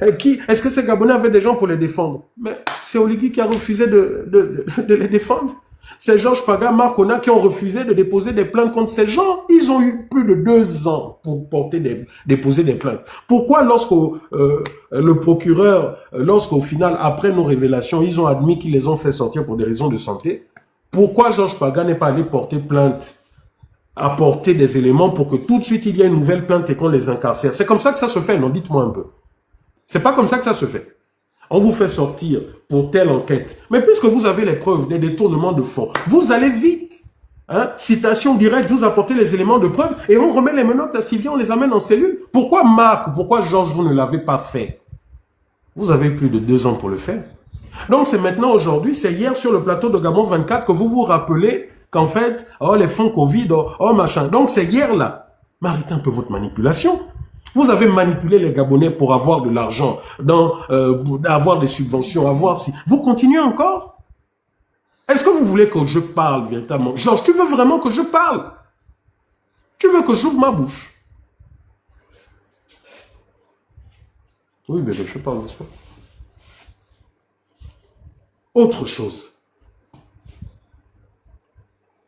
Gabonais, est-ce que ces Gabonais avaient des gens pour les défendre? Mais c'est Oligui qui a refusé de les défendre. C'est Georges Paga, Marc Ona qui ont refusé de déposer des plaintes contre ces gens. Ils ont eu plus de 2 ans pour déposer des plaintes. Pourquoi le procureur, lorsqu'au final, après nos révélations, ils ont admis qu'ils les ont fait sortir pour des raisons de santé, pourquoi Georges Paga n'est pas allé porter plainte, apporter des éléments pour que tout de suite il y ait une nouvelle plainte et qu'on les incarcère? C'est comme ça que ça se fait, non? Dites-moi un peu. C'est pas comme ça que ça se fait. On vous fait sortir pour telle enquête. Mais puisque vous avez les preuves des détournements de fonds, vous allez vite. Hein? Citation directe, vous apportez les éléments de preuve et on remet les menottes à Sylvia, on les amène en cellule. Pourquoi Marc, pourquoi Georges, vous ne l'avez pas fait? Vous avez plus de 2 ans pour le faire. Donc c'est maintenant, aujourd'hui, c'est hier sur le plateau de Gabon 24 que vous vous rappelez qu'en fait, oh les fonds Covid, oh machin. Donc c'est hier là. Mais arrêtez un peu votre manipulation. Vous avez manipulé les Gabonais pour avoir de l'argent, avoir des subventions, avoir si. Vous continuez encore? Est-ce que vous voulez que je parle véritablement? Georges, tu veux vraiment que je parle? Tu veux que j'ouvre ma bouche? Oui, mais je parle, n'est-ce pas? Autre chose.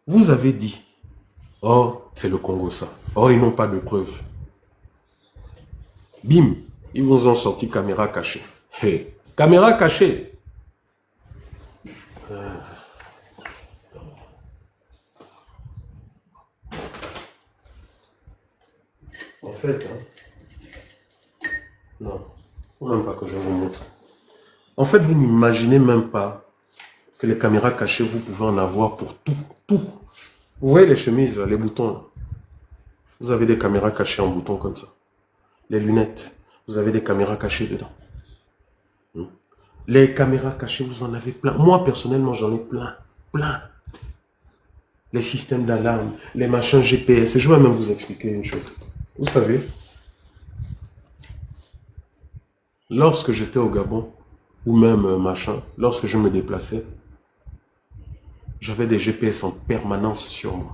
Vous avez dit, oh, c'est le Congo ça. Oh, ils n'ont pas de preuves. Bim, ils vous ont sorti caméra cachée. Hey, caméra cachée. En fait, hein, non, même pas que je vous montre. En fait, vous n'imaginez même pas que les caméras cachées, vous pouvez en avoir pour tout, tout. Vous voyez les chemises, les boutons, là. Vous avez des caméras cachées en boutons comme ça. Les lunettes, vous avez des caméras cachées dedans. Les caméras cachées, vous en avez plein. Moi, personnellement, j'en ai plein. Plein. Les systèmes d'alarme, les machins GPS. Et je vais même vous expliquer une chose. Vous savez, lorsque j'étais au Gabon, ou même machin, lorsque je me déplaçais, j'avais des GPS en permanence sur moi.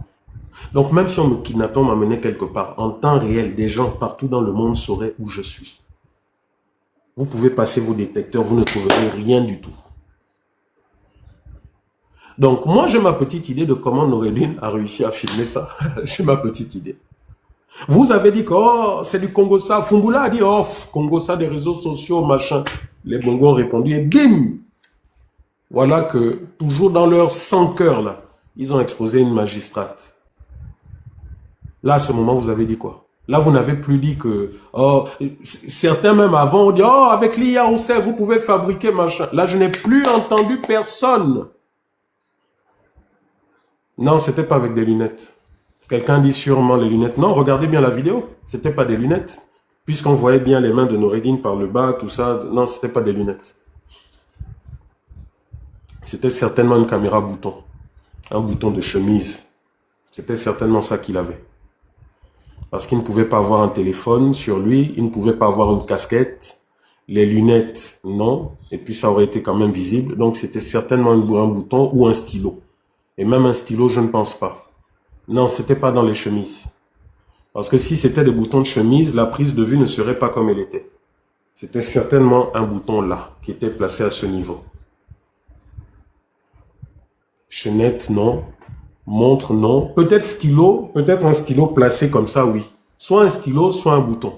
Donc même si on me kidnappait, on m'amenait quelque part, en temps réel, des gens partout dans le monde sauraient où je suis. Vous pouvez passer vos détecteurs, vous ne trouverez rien du tout. Donc moi j'ai ma petite idée de comment Noureddine a réussi à filmer ça. J'ai ma petite idée. Vous avez dit que oh, c'est du Congo ça. Fumboula a dit oh, Congo ça, des réseaux sociaux, machin. Les Bongos ont répondu et bim. Voilà que toujours dans leur sans cœur là, ils ont exposé une magistrate. Là, à ce moment, vous avez dit quoi? Là, vous n'avez plus dit que... Oh, certains même avant ont dit, oh, avec l'IA, on sait, vous pouvez fabriquer machin. Là, je n'ai plus entendu personne. Non, c'était pas avec des lunettes. Quelqu'un dit sûrement les lunettes. Non, regardez bien la vidéo. C'était pas des lunettes. Puisqu'on voyait bien les mains de Noureddine par le bas, tout ça. Non, c'était pas des lunettes. C'était certainement une caméra bouton. Un bouton de chemise. C'était certainement ça qu'il avait. Parce qu'il ne pouvait pas avoir un téléphone sur lui, il ne pouvait pas avoir une casquette, les lunettes, non, et puis ça aurait été quand même visible. Donc c'était certainement un bouton ou un stylo. Et même un stylo, je ne pense pas. Non, c'était pas dans les chemises. Parce que si c'était des boutons de chemise, la prise de vue ne serait pas comme elle était. C'était certainement un bouton là, qui était placé à ce niveau. Chaînette, non. Montre, non. Peut-être stylo, peut-être un stylo placé comme ça, oui. Soit un stylo, soit un bouton.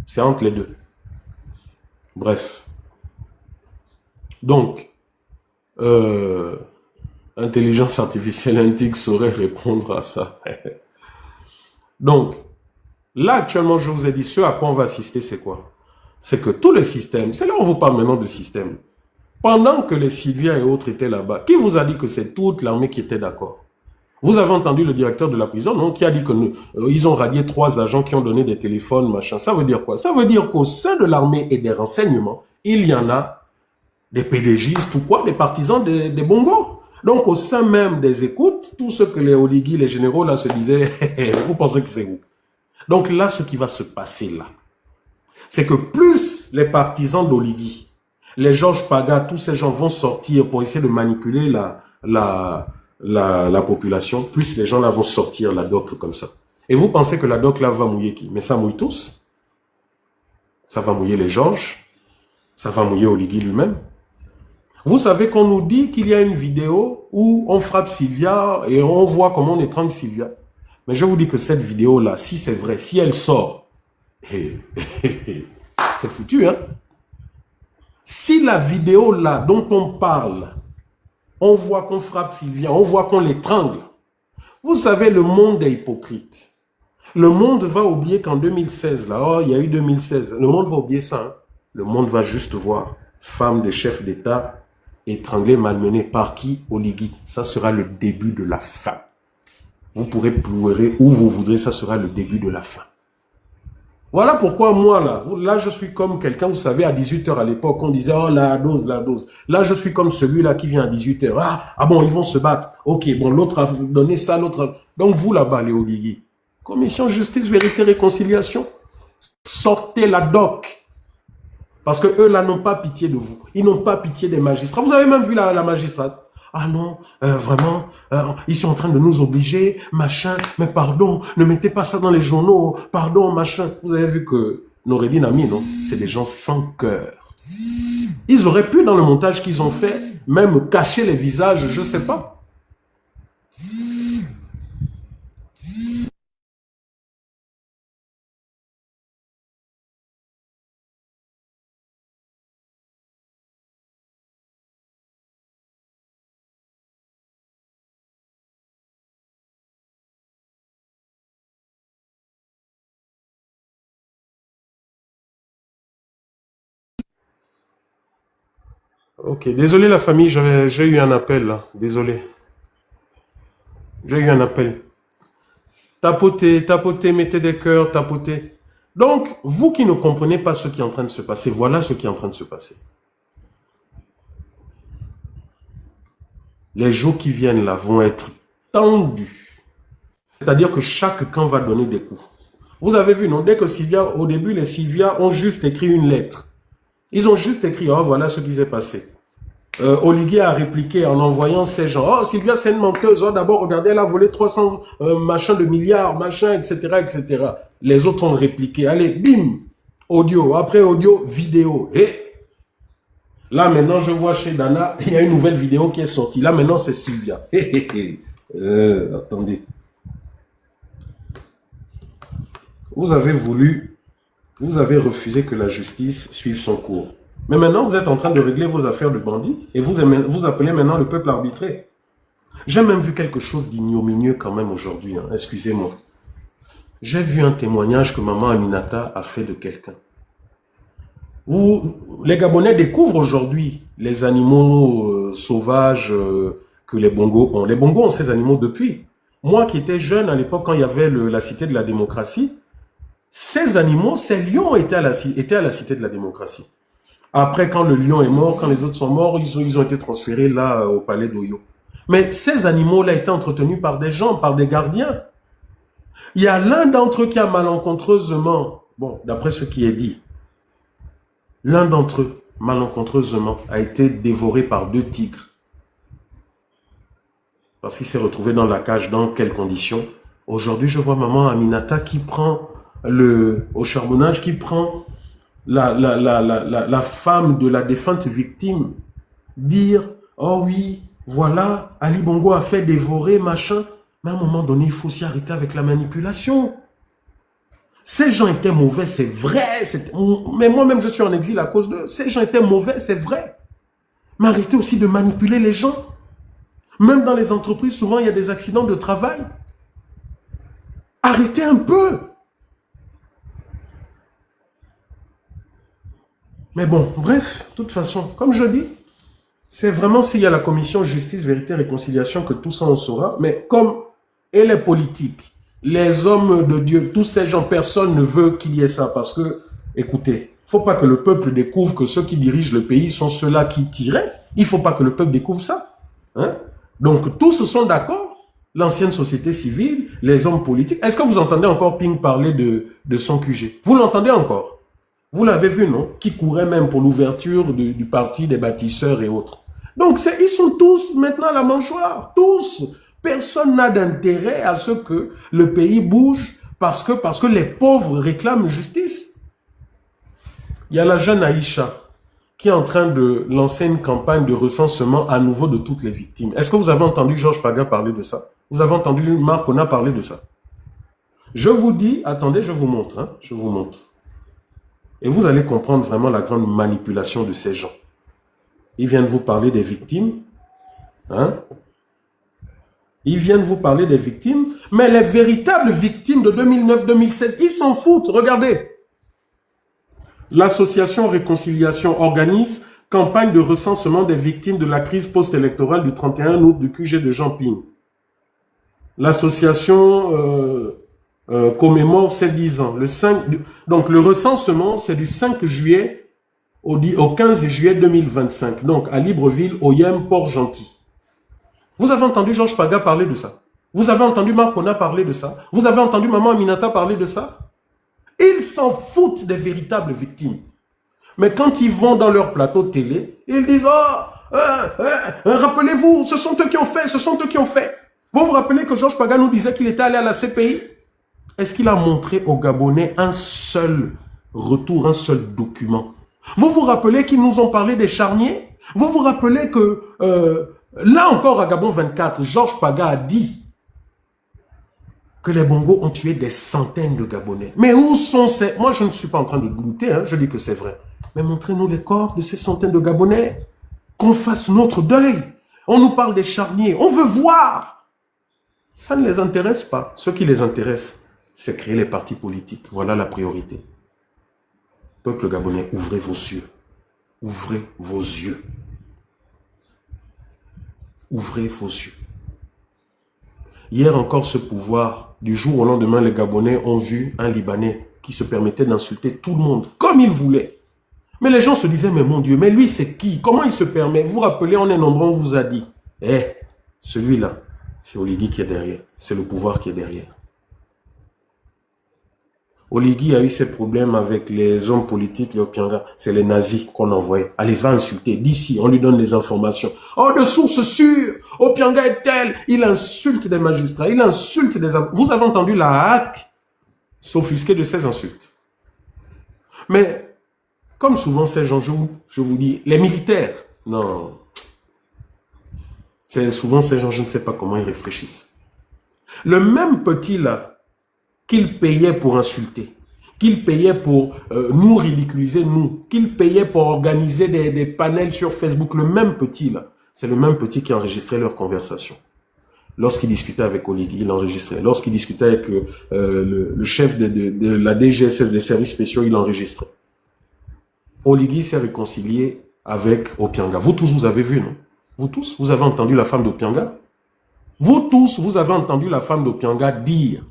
C'est entre les deux. Bref. Donc, intelligence artificielle antique saurait répondre à ça. Donc, là, actuellement, je vous ai dit, ce à quoi on va assister, c'est quoi? C'est que tout le système, c'est là où on vous parle maintenant de système. Pendant que les Sylvia et autres étaient là-bas, qui vous a dit que c'est toute l'armée qui était d'accord? Vous avez entendu le directeur de la prison, non, qui a dit qu'ils ont radié 3 agents qui ont donné des téléphones, machin. Ça veut dire quoi? Ça veut dire qu'au sein de l'armée et des renseignements, il y en a des PDGistes ou quoi, des partisans des Bongos. Donc au sein même des écoutes, tout ce que les Oligui, les généraux là se disaient, vous pensez que c'est où? Donc là, ce qui va se passer là, c'est que plus les partisans d'Oligui, les Georges Paga, tous ces gens vont sortir pour essayer de manipuler la population, plus les gens là vont sortir la doc comme ça. Et vous pensez que la doc là va mouiller qui? Mais ça mouille tous. Ça va mouiller les Georges, Ça va mouiller Oligui lui-même. Vous savez qu'on nous dit qu'il y a une vidéo où on frappe Sylvia et on voit comment on étrangle Sylvia. Mais je vous dis que cette vidéo-là, si c'est vrai, si elle sort, c'est foutu, hein? Si la vidéo-là dont on parle, on voit qu'on frappe Sylvia, on voit qu'on l'étrangle, vous savez, le monde est hypocrite. Le monde va oublier qu'en 2016, là, oh, il y a eu 2016, le monde va oublier ça, hein? Le monde va juste voir femme de chef d'État étranglée, malmenée par qui? Oligui. Ça sera le début de la fin. Vous pourrez pleurer où vous voudrez, ça sera le début de la fin. Voilà pourquoi moi, là je suis comme quelqu'un, vous savez, à 18 h à l'époque, on disait, oh la dose, la dose. Là, je suis comme celui-là qui vient à 18 h. Ah bon, ils vont se battre. Ok, bon, l'autre a donné ça, l'autre. Donc vous là-bas, les Oligui, commission justice, vérité, réconciliation, sortez la doc. Parce que eux là n'ont pas pitié de vous. Ils n'ont pas pitié des magistrats. Vous avez même vu la magistrate. Ah non, vraiment, ils sont en train de nous obliger, machin, mais pardon, ne mettez pas ça dans les journaux, pardon, machin. Vous avez vu que Noureddine Ami, non, c'est des gens sans cœur. Ils auraient pu, dans le montage qu'ils ont fait, même cacher les visages, je ne sais pas. Ok, désolé la famille, j'ai eu un appel là, désolé. J'ai eu un appel. Tapotez, tapotez, mettez des cœurs, tapotez. Donc, vous qui ne comprenez pas ce qui est en train de se passer, voilà ce qui est en train de se passer. Les jours qui viennent là vont être tendus. C'est-à-dire que chaque camp va donner des coups. Vous avez vu, non? Dès que Sylvia, au début, les Sylvia ont juste écrit une lettre. Ils ont juste écrit, oh, voilà ce qui s'est passé. Oligui a répliqué en envoyant ces gens. Oh, Sylvia, c'est une menteuse. Oh, d'abord, regardez, elle a volé 300 machins de milliards, machin, etc., etc. Les autres ont répliqué. Allez, bim, audio. Après audio, vidéo. Et là, maintenant, je vois chez Dana, il y a une nouvelle vidéo qui est sortie. Là, maintenant, c'est Sylvia. Attendez. Vous avez refusé que la justice suive son cours. Mais maintenant, vous êtes en train de régler vos affaires de bandits et vous appelez maintenant le peuple arbitré. J'ai même vu quelque chose d'ignominieux quand même aujourd'hui, hein. Excusez-moi. J'ai vu un témoignage que maman Aminata a fait de quelqu'un. Les Gabonais découvrent aujourd'hui les animaux sauvages que les Bongos ont. Les Bongos ont ces animaux depuis. Moi qui étais jeune à l'époque quand il y avait la Cité de la démocratie, ces animaux, ces lions étaient à la Cité de la démocratie. Après, quand le lion est mort, quand les autres sont morts, ils ont été transférés là au palais d'Oyo. Mais ces animaux-là étaient entretenus par des gens, par des gardiens. Il y a l'un d'entre eux qui a malencontreusement, bon, d'après ce qui est dit, l'un d'entre eux, malencontreusement, a été dévoré par 2 tigres. Parce qu'il s'est retrouvé dans la cage, dans quelles conditions? Aujourd'hui, je vois maman Aminata qui prend au charbonnage, qui prend la femme de la défunte victime, dire, oh oui, voilà, Ali Bongo a fait dévorer, machin. Mais à un moment donné, il faut s'y arrêter avec la manipulation. Ces gens étaient mauvais, c'est vrai. Mais moi-même, je suis en exil à cause d'eux. Ces gens étaient mauvais, c'est vrai. Mais arrêtez aussi de manipuler les gens. Même dans les entreprises, souvent, il y a des accidents de travail. Arrêtez un peu. Mais bon, bref, de toute façon, comme je dis, c'est vraiment s'il y a la commission justice, vérité, réconciliation que tout ça on saura. Mais comme, et les politiques, les hommes de Dieu, tous ces gens, personne ne veut qu'il y ait ça. Parce que, écoutez, il ne faut pas que le peuple découvre que ceux qui dirigent le pays sont ceux-là qui tiraient. Il ne faut pas que le peuple découvre ça. Hein? Donc, tous sont d'accord. L'ancienne société civile, les hommes politiques. Est-ce que vous entendez encore Ping parler de son QG? Vous l'entendez encore? Vous l'avez vu, non? Qui courait même pour l'ouverture du parti des bâtisseurs et autres. Donc, ils sont tous maintenant à la mâchoire. Tous. Personne n'a d'intérêt à ce que le pays bouge parce que les pauvres réclament justice. Il y a la jeune Aïcha. qui est en train de lancer une campagne de recensement à nouveau de toutes les victimes. Est-ce que vous avez entendu Georges Paga parler de ça? Vous avez entendu Marc Ona parler de ça? Je vous dis, attendez, je vous montre, hein, je vous montre. Et vous allez comprendre vraiment la grande manipulation de ces gens. Ils viennent vous parler des victimes, hein? Ils viennent vous parler des victimes, mais les véritables victimes de 2009-2016, ils s'en foutent, regardez. L'association Réconciliation organise campagne de recensement des victimes de la crise post-électorale du 31 août du QG de Jean Ping. L'association commémore ses 10 ans. Donc le recensement, c'est du 5 juillet au 15 juillet 2025. Donc à Libreville, Oyem, Port-Gentil. Vous avez entendu Georges Paga parler de ça? Vous avez entendu Marc Ona parler de ça? Vous avez entendu Maman Aminata parler de ça? Ils s'en foutent des véritables victimes. Mais quand ils vont dans leur plateau télé, ils disent « Oh, rappelez-vous, ce sont eux qui ont fait, ce sont eux qui ont fait. » Vous vous rappelez que Georges Paga nous disait qu'il était allé à la CPI? Est-ce qu'il a montré aux Gabonais un seul retour, un seul document? Vous vous rappelez qu'ils nous ont parlé des charniers? Vous vous rappelez que, là encore à Gabon 24, Georges Paga a dit que les Bongos ont tué des centaines de Gabonais. Mais où sont ces... Moi, je ne suis pas en train de douter, hein, je dis que c'est vrai. Mais montrez-nous les corps de ces centaines de Gabonais. Qu'on fasse notre deuil. On nous parle des charniers. On veut voir. Ça ne les intéresse pas. Ce qui les intéresse, c'est créer les partis politiques. Voilà la priorité. Peuple gabonais, ouvrez vos yeux. Ouvrez vos yeux. Ouvrez vos yeux. Hier encore, ce pouvoir, du jour au lendemain, les Gabonais ont vu un Libanais qui se permettait d'insulter tout le monde, comme il voulait. Mais les gens se disaient, mais mon Dieu, mais lui c'est qui? Comment il se permet? Vous vous rappelez, on est nombreux, on vous a dit. Celui-là, c'est Oligui qui est derrière. C'est le pouvoir qui est derrière. Oligui a eu ses problèmes avec les hommes politiques, les Opianga. C'est les nazis qu'on envoyait. Allez, va insulter. D'ici, on lui donne les informations. Oh, de sources sûres, Opianga est tel. Il insulte des magistrats, il insulte des... Vous avez entendu la hack s'offusquer de ces insultes. Mais, comme souvent ces gens, je vous dis, les militaires, non. C'est souvent ces gens, je ne sais pas comment ils réfléchissent. Le même petit là, qu'il payait pour insulter, qu'il payait pour nous ridiculiser, nous, qu'il payait pour organiser des panels sur Facebook, le même petit là, c'est le même petit qui enregistrait leur conversation. Lorsqu'il discutait avec Oligui, il enregistrait. Lorsqu'il discutait avec le chef de la DGSS des services spéciaux, il enregistrait. Oligui s'est réconcilié avec Opianga. Vous tous, vous avez vu, non? Vous tous, vous avez entendu la femme d'Opianga? Vous tous, vous avez entendu la femme d'Opianga dire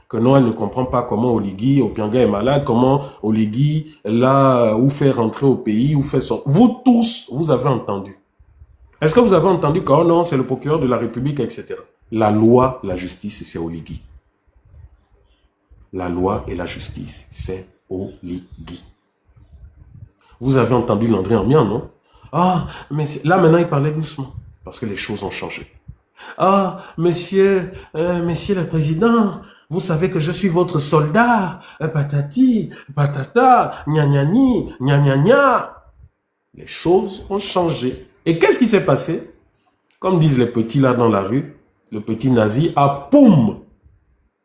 que non, elle ne comprend pas comment Opianga est malade, comment Oligui l'a ou fait rentrer au pays, ou fait sortir. Vous tous, vous avez entendu. Est-ce que vous avez entendu que oh non, c'est le procureur de la République, etc. La loi, la justice, c'est Oligui. La loi et la justice, c'est Oligui. Vous avez entendu Landry Ambian, non? Ah, mais là maintenant il parlait doucement, parce que les choses ont changé. Ah, monsieur le président, vous savez que je suis votre soldat, patati, patata, gna gna ni, gna gna gna. Les choses ont changé. Et qu'est-ce qui s'est passé? Comme disent les petits là dans la rue, le petit nazi a poum,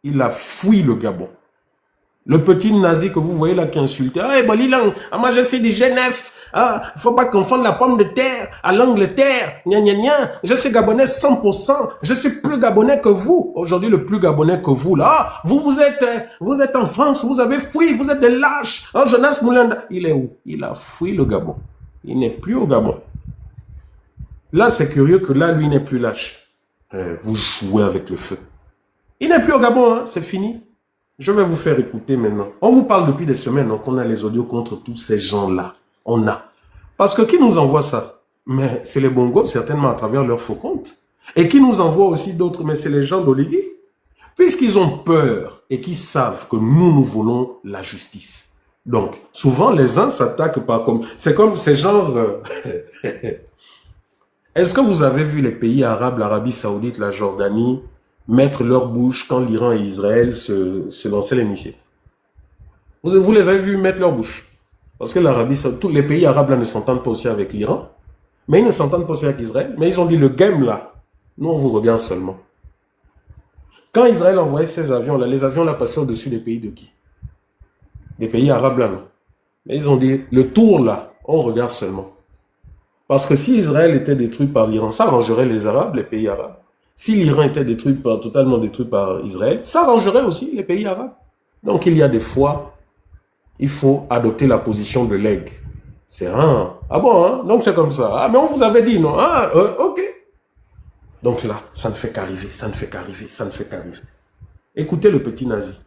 il a fui le Gabon. Le petit nazi que vous voyez là qui insultait, hey, Bolilang, moi je suis du Genève, ah, faut pas confondre la pomme de terre à l'Angleterre, gna gna gna, je suis gabonais 100%, je suis plus gabonais que vous, aujourd'hui le plus gabonais que vous là, ah, vous êtes en France, vous avez fui, vous êtes des lâches, oh, Jonas Moulanda, il est où? Il a fui le Gabon, il n'est plus au Gabon. Là c'est curieux que là lui il n'est plus lâche, vous jouez avec le feu. Il n'est plus au Gabon, hein, c'est fini. Je vais vous faire écouter maintenant. On vous parle depuis des semaines hein, qu'on a les audios contre tous ces gens-là. On a. Parce que qui nous envoie ça? Mais c'est les Bongos, certainement à travers leurs faux comptes. Et qui nous envoie aussi d'autres? Mais c'est les gens d'Oligui. Puisqu'ils ont peur et qu'ils savent que nous voulons la justice. Donc, souvent, les uns s'attaquent par comme... C'est comme ces genres... Est-ce que vous avez vu les pays arabes, l'Arabie Saoudite, la Jordanie, mettre leur bouche quand l'Iran et Israël se lançaient les missiles? Vous les avez vus mettre leur bouche? Parce que l'Arabie, tous les pays arabes là ne s'entendent pas aussi avec l'Iran. Mais ils ne s'entendent pas aussi avec Israël. Mais ils ont dit le game là, nous on vous regarde seulement. Quand Israël envoyait ces avions là, les avions là passaient au-dessus des pays de qui? Des pays arabes là, non. Mais ils ont dit le tour là, on regarde seulement. Parce que si Israël était détruit par l'Iran, ça arrangerait les Arabes, les pays arabes. Si l'Iran était totalement détruit par Israël, ça arrangerait aussi les pays arabes. Donc il y a des fois, il faut adopter la position de l'aigle. C'est rare. Ah bon, hein? Donc c'est comme ça. Ah, mais on vous avait dit, non? Ah, ok. Donc là, ça ne fait qu'arriver, ça ne fait qu'arriver, ça ne fait qu'arriver. Écoutez le petit nazi.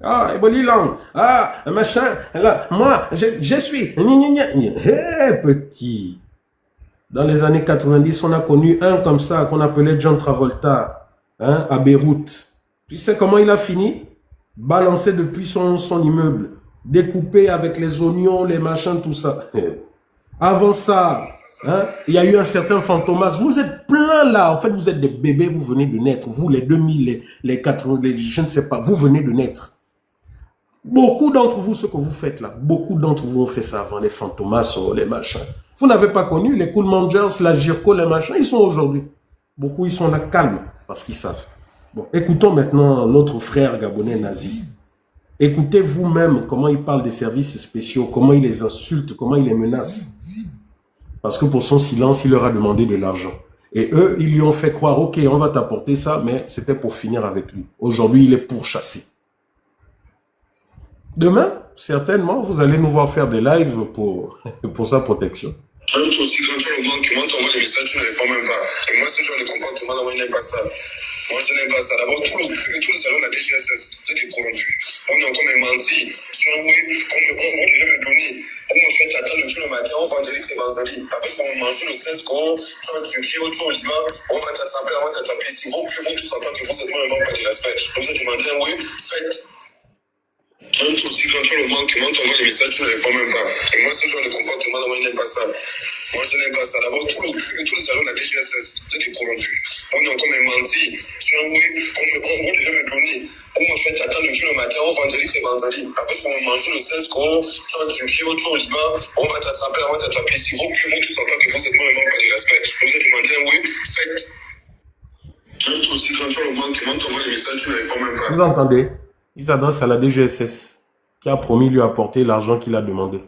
Ah, Ebolilang. Ah, machin. Là, moi, je suis. Hé, petit. Dans les années 90, on a connu un comme ça, qu'on appelait John Travolta, hein, à Beyrouth. Tu sais comment il a fini? Balancé depuis son immeuble, découpé avec les oignons, les machins, tout ça. Avant ça, hein, il y a eu un certain Fantomas. Vous êtes plein là. En fait, vous êtes des bébés, vous venez de naître. Vous, les 2000, les 80, je ne sais pas, vous venez de naître. Beaucoup d'entre vous, ce que vous faites là, beaucoup d'entre vous ont fait ça avant, les Fantomas, les machins. Vous n'avez pas connu les Cool Mangers, la Girko, les machins. Ils sont aujourd'hui. Beaucoup, ils sont là calmes parce qu'ils savent. Bon, écoutons maintenant notre frère gabonais nazi. Écoutez vous-même comment il parle des services spéciaux, comment il les insulte, comment il les menace. Parce que pour son silence, il leur a demandé de l'argent. Et eux, ils lui ont fait croire, ok, on va t'apporter ça, mais c'était pour finir avec lui. Aujourd'hui, il est pourchassé. Demain, certainement, vous allez nous voir faire des lives pour sa protection. Même toi aussi, quand tu as le monde qui t'envoie des messages, tu ne réponds même pas. Et moi, ce genre de comportement, moi, je n'aime pas ça. Moi, je n'aime pas ça. D'abord, tous les salons de la DGSS, c'est des corrompus. On est encore menti. Sur un web, on devait me donner. On me fait attendre tout le matin, on vendredi, c'est vendredi. Après, on va manger le 16 euros, tu vas te pied au tour, on va t'attraper, on va t'attraper. Si vous pouvez tous entendre que vous êtes vraiment pas de respect. Vous êtes demandé un web, faites. Même toi aussi, quand tu as le monde qui t'envoie des messages, tu ne réponds même pas. Et moi, ce genre de comportement, moi, je n'aime pas ça. Moi, je n'aime pas ça. D'abord, tous les salons de la DGSS, c'est des corrompus. On est encore menti. Sur un web, on devait me donner. On me fait attendre tout le matin, on vendredi, c'est vendredi. Après, on va manger le 16 euros, tu vas te pied au tour, on va t'attraper, on va t'attraper. Si vous pouvez tous entendre que vous êtes vraiment pas de respect. Vous êtes demandé un web, faites. Même toi aussi, quand tu as le monde qui t'envoie des messages, tu ne réponds même pas. Vous entendez? Il s'adresse à la DGSS qui a promis lui apporter l'argent qu'il a demandé.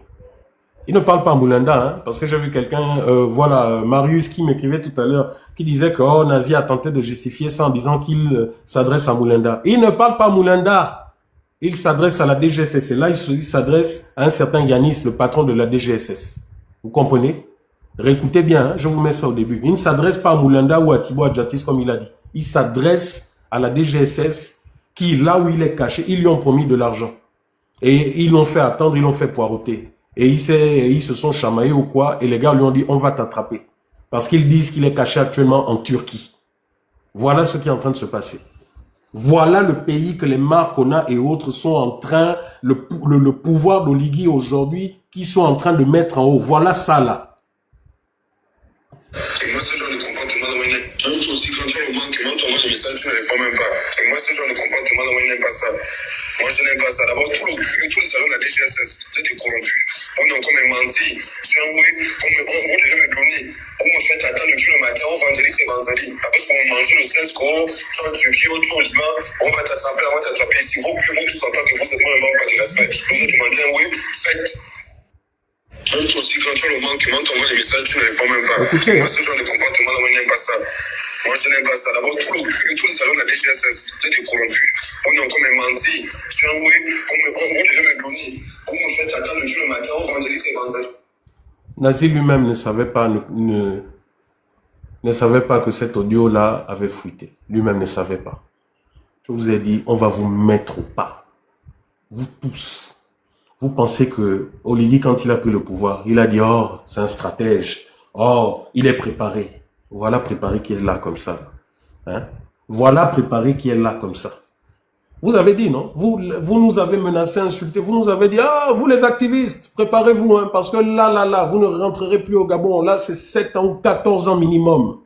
Il ne parle pas à Moulanda, hein, parce que j'ai vu quelqu'un, voilà, Marius qui m'écrivait tout à l'heure, qui disait que oh, Nazi a tenté de justifier ça en disant qu'il s'adresse à Moulanda. Il ne parle pas à Moulanda, il s'adresse à la DGSS. Et là, il s'adresse à un certain Yanis, le patron de la DGSS. Vous comprenez? Réécoutez bien, hein, je vous mets ça au début. Il ne s'adresse pas à Moulanda ou à Thibaut Adjatis comme il a dit. Il s'adresse à la DGSS qui, là où il est caché, ils lui ont promis de l'argent. Et ils l'ont fait attendre, ils l'ont fait poireauter. Et ils se sont chamaillés ou quoi, et les gars lui ont dit, on va t'attraper. Parce qu'ils disent qu'il est caché actuellement en Turquie. Voilà ce qui est en train de se passer. Voilà le pays que les Marcona et autres sont en train, le pouvoir d'Oligui aujourd'hui, qui sont en train de mettre en haut. Voilà ça là. Et moi, ce genre de comportement, moi, même toi aussi, quand tu as le monde qui t'envoie des messages, tu ne réponds même pas. Et moi, ce genre de comportement, moi, je n'aime pas ça. Moi, je n'aime pas ça. D'abord, tous les salons de la DGSS, c'est des corrompus. On est encore menti. Sur un web, on devait me donner. On me fait attendre tout le matin, on vendredi, c'est vendredi. Après, on va manger le 16 euros, tu vas te pied au tour, on va t'attraper, on va t'attraper. Si vous pouvez tous entendre que vous êtes vraiment pas de respect. Vous êtes demandé un web, faites. Même toi aussi, quand tu as le monde qui t'envoie des messages, tu ne réponds même pas. Écoutez, moi, ce genre de comportement, moi, je n'aime pas ça. Moi, je n'aime pas ça. D'abord, tous les salons de la DGSS, c'est des corrompus. On est encore menti. Sur un web, on devait me donner. On me fait attendre tout le matin, on vendredi, c'est vendredi. Nazi lui-même ne savait pas que cet audio-là avait fuité. Lui-même ne savait pas. Je vous ai dit, on va vous mettre au pas. Vous tous. Vous pensez que Oligui, quand il a pris le pouvoir, il a dit, oh, c'est un stratège. Oh, il est préparé. Voilà préparé qui est là comme ça. Hein? Voilà préparé qui est là comme ça. Vous avez dit, non? Vous nous avez menacé, insulté. Vous nous avez dit, ah, vous les activistes, préparez-vous, hein, parce que là, vous ne rentrerez plus au Gabon. Là, c'est 7 ans ou 14 ans minimum.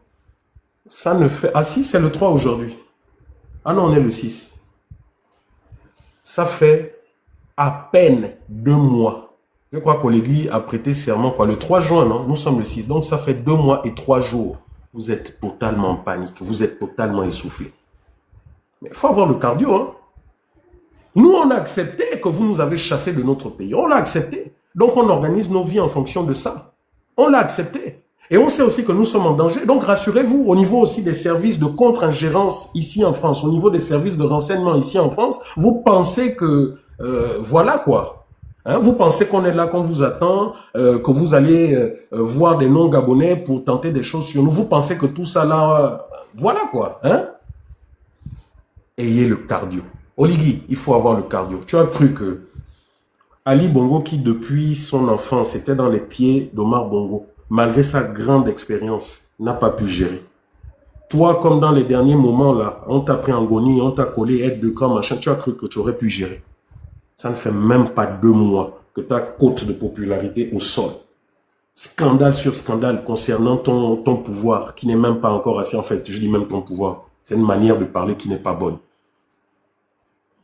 Ça ne fait... Ah si, c'est le 3 aujourd'hui. Ah non, on est le 6. ça fait à peine 2 mois. Je crois qu'Oligui a prêté serment quoi, le 3 juin, non? Nous sommes le 6. Donc ça fait 2 mois et 3 jours. Vous êtes totalement en panique. Vous êtes totalement essoufflé. Mais il faut avoir le cardio. Hein? Nous, on a accepté que vous nous avez chassés de notre pays. On l'a accepté. Donc on organise nos vies en fonction de ça. On l'a accepté. Et on sait aussi que nous sommes en danger. Donc rassurez-vous, au niveau aussi des services de contre-ingérence ici en France, au niveau des services de renseignement ici en France, vous pensez que, voilà quoi. Hein, vous pensez qu'on est là, qu'on vous attend, que vous allez voir des non-gabonais pour tenter des choses sur nous. Vous pensez que tout ça là, voilà quoi. Hein? Ayez le cardio. Oligui, il faut avoir le cardio. Tu as cru que Ali Bongo, qui depuis son enfance était dans les pieds d'Omar Bongo, malgré sa grande expérience, n'a pas pu gérer. Toi, comme dans les derniers moments, là, on t'a pris en gonie, on t'a collé, aide de camp, machin, tu as cru que tu aurais pu gérer. Ça ne fait même pas 2 mois que ta cote de popularité au sol. Scandale sur scandale concernant ton pouvoir, qui n'est même pas encore assez, en fait, je dis même ton pouvoir. C'est une manière de parler qui n'est pas bonne.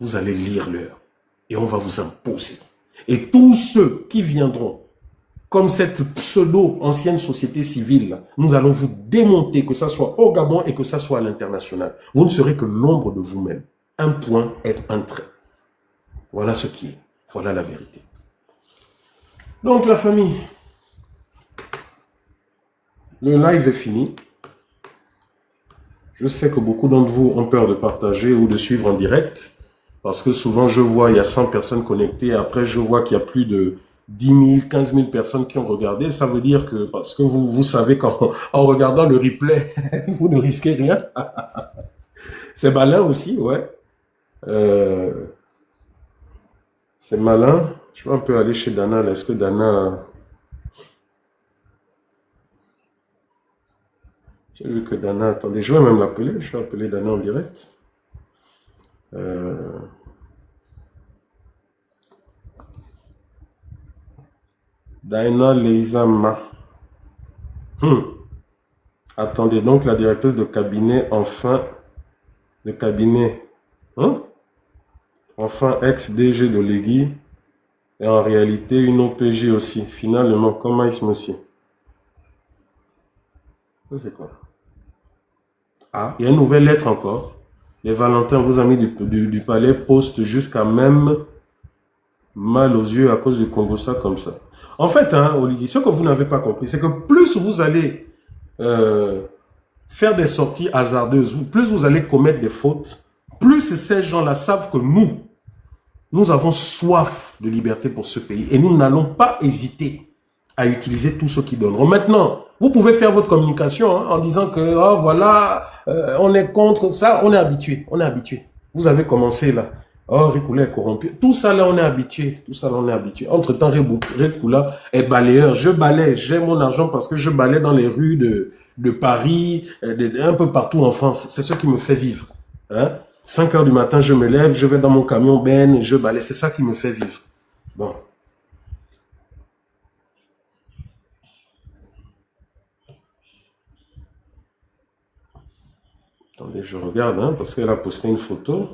Vous allez lire l'heure et on va vous imposer. Et tous ceux qui viendront comme cette pseudo-ancienne société civile, nous allons vous démonter, que ça soit au Gabon et que ça soit à l'international. Vous ne serez que l'ombre de vous-même. Un point et un trait. Voilà ce qui est. Voilà la vérité. Donc la famille, le live est fini. Je sais que beaucoup d'entre vous ont peur de partager ou de suivre en direct. Parce que souvent, je vois, il y a 100 personnes connectées. Après, je vois qu'il y a plus de 10 000, 15 000 personnes qui ont regardé. Ça veut dire que, parce que vous savez qu'en regardant le replay, vous ne risquez rien. C'est malin aussi, ouais. C'est malin. Je vais un peu aller chez Dana. Est-ce que Dana... J'ai vu que Dana... Attendez, je vais même l'appeler. Je vais appeler Dana en direct. Daina Leizama. Attendez, donc la directrice de cabinet, enfin, de cabinet, enfin ex-DG d'Oligui, et en réalité une OPG aussi, finalement, comme Aïs aussi. Ça c'est quoi? Ah, il y a une nouvelle lettre encore. Les Valentins, vos amis du palais, postent jusqu'à même mal aux yeux à cause du Congo, ça comme ça. En fait, hein, Oligui, ce que vous n'avez pas compris, c'est que plus vous allez faire des sorties hasardeuses, plus vous allez commettre des fautes, plus ces gens-là savent que nous avons soif de liberté pour ce pays et nous n'allons pas hésiter à utiliser tout ce qu'ils donneront. Maintenant, vous pouvez faire votre communication hein, en disant que oh, voilà, on est contre ça, on est habitué, Vous avez commencé là. Oh, Rikoula est corrompu. Tout ça là, on est habitué. Entre-temps, Rikoula est balayeur. Je balaye, j'ai mon argent parce que je balaye dans les rues de Paris, un peu partout en France. C'est ce qui me fait vivre. Hein? 5 heures du matin, je me lève, je vais dans mon camion ben et je balaye. C'est ça qui me fait vivre. Bon. Attendez, je regarde, hein, parce qu'elle a posté une photo.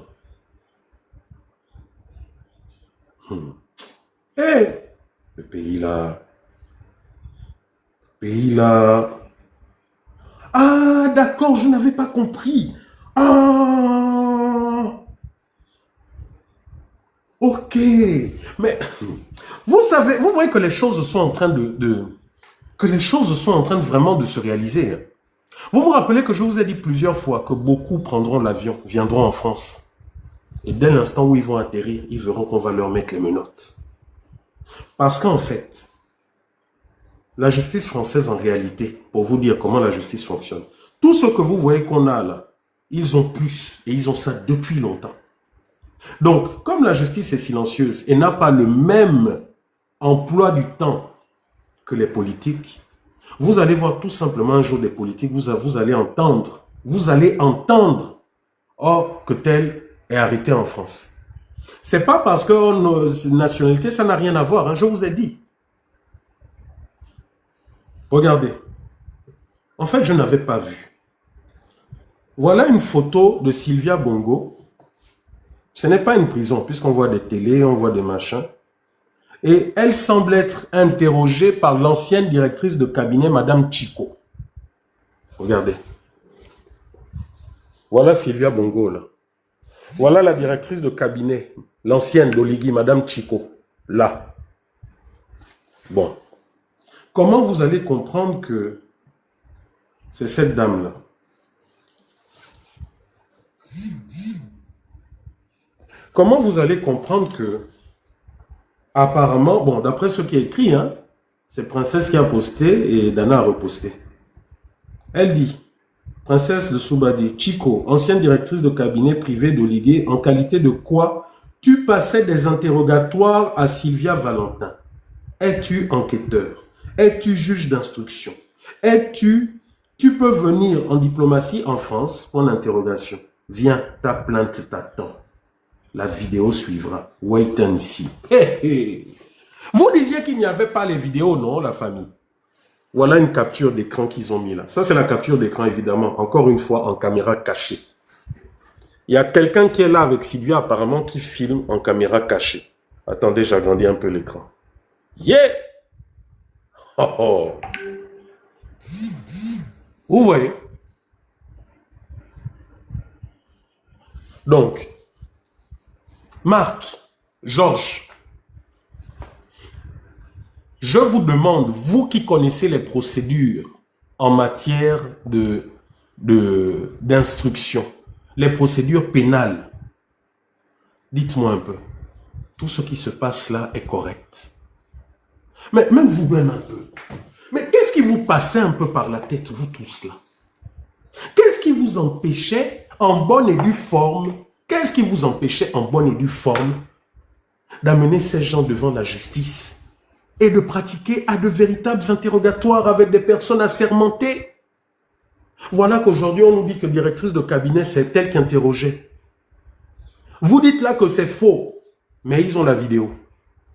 Hey, le pays là. Ah, d'accord, je n'avais pas compris. Ah, ok. Mais vous savez, vous voyez que les choses sont en train vraiment de se réaliser. Vous vous rappelez que je vous ai dit plusieurs fois que beaucoup prendront l'avion, viendront en France. Et dès l'instant où ils vont atterrir, ils verront qu'on va leur mettre les menottes. Parce qu'en fait, la justice française en réalité, pour vous dire comment la justice fonctionne, tout ce que vous voyez qu'on a là, ils ont plus et ils ont ça depuis longtemps. Donc, comme la justice est silencieuse et n'a pas le même emploi du temps que les politiques, vous allez voir tout simplement un jour des politiques, vous allez entendre, oh, que tel est arrêté en France. C'est pas parce que nos nationalités, ça n'a rien à voir, hein, je vous ai dit. Regardez. En fait, je n'avais pas vu. Voilà une photo de Sylvia Bongo Ce n'est pas une prison, puisqu'on voit des télés, on voit des machins. Et elle semble être interrogée par l'ancienne directrice de cabinet, Madame Chico. Regardez. Voilà Sylvia Bongo, là. Voilà la directrice de cabinet, l'ancienne d'Oligui, Madame Chico, là. Bon. Comment vous allez comprendre que c'est cette dame-là? Comment vous allez comprendre que, apparemment, bon, d'après ce qui est écrit, hein, c'est Princesse qui a posté et Dana a reposté. Elle dit, Princesse de Soubadi, Chico, ancienne directrice de cabinet privé d'Oligui, en qualité de quoi tu passais des interrogatoires à Sylvia Valentin? Es-tu enquêteur? Es-tu juge d'instruction? Tu peux venir en diplomatie en France, point d'interrogation. Viens, ta plainte t'attend. La vidéo suivra. Wait and see. Hey, hey. Vous disiez qu'il n'y avait pas les vidéos, non, la famille? Voilà une capture d'écran qu'ils ont mis là. Ça, c'est la capture d'écran, évidemment. Encore une fois, en caméra cachée. Il y a quelqu'un qui est là avec Sylvia, apparemment, qui filme en caméra cachée. Attendez, j'agrandis un peu l'écran. Yeah! Oh, oh. Vous voyez? Donc, Marc, Georges, je vous demande, vous qui connaissez les procédures en matière d'instruction, les procédures pénales, dites-moi un peu, tout ce qui se passe là est correct. Mais même vous-même un peu. Mais qu'est-ce qui vous passait un peu par la tête, vous tous là? Qu'est-ce qui vous empêchait en bonne et due forme, d'amener ces gens devant la justice et de pratiquer à de véritables interrogatoires avec des personnes assermentées? Voilà qu'aujourd'hui on nous dit que directrice de cabinet c'est elle qui interrogeait. Vous dites là que c'est faux, mais ils ont la vidéo.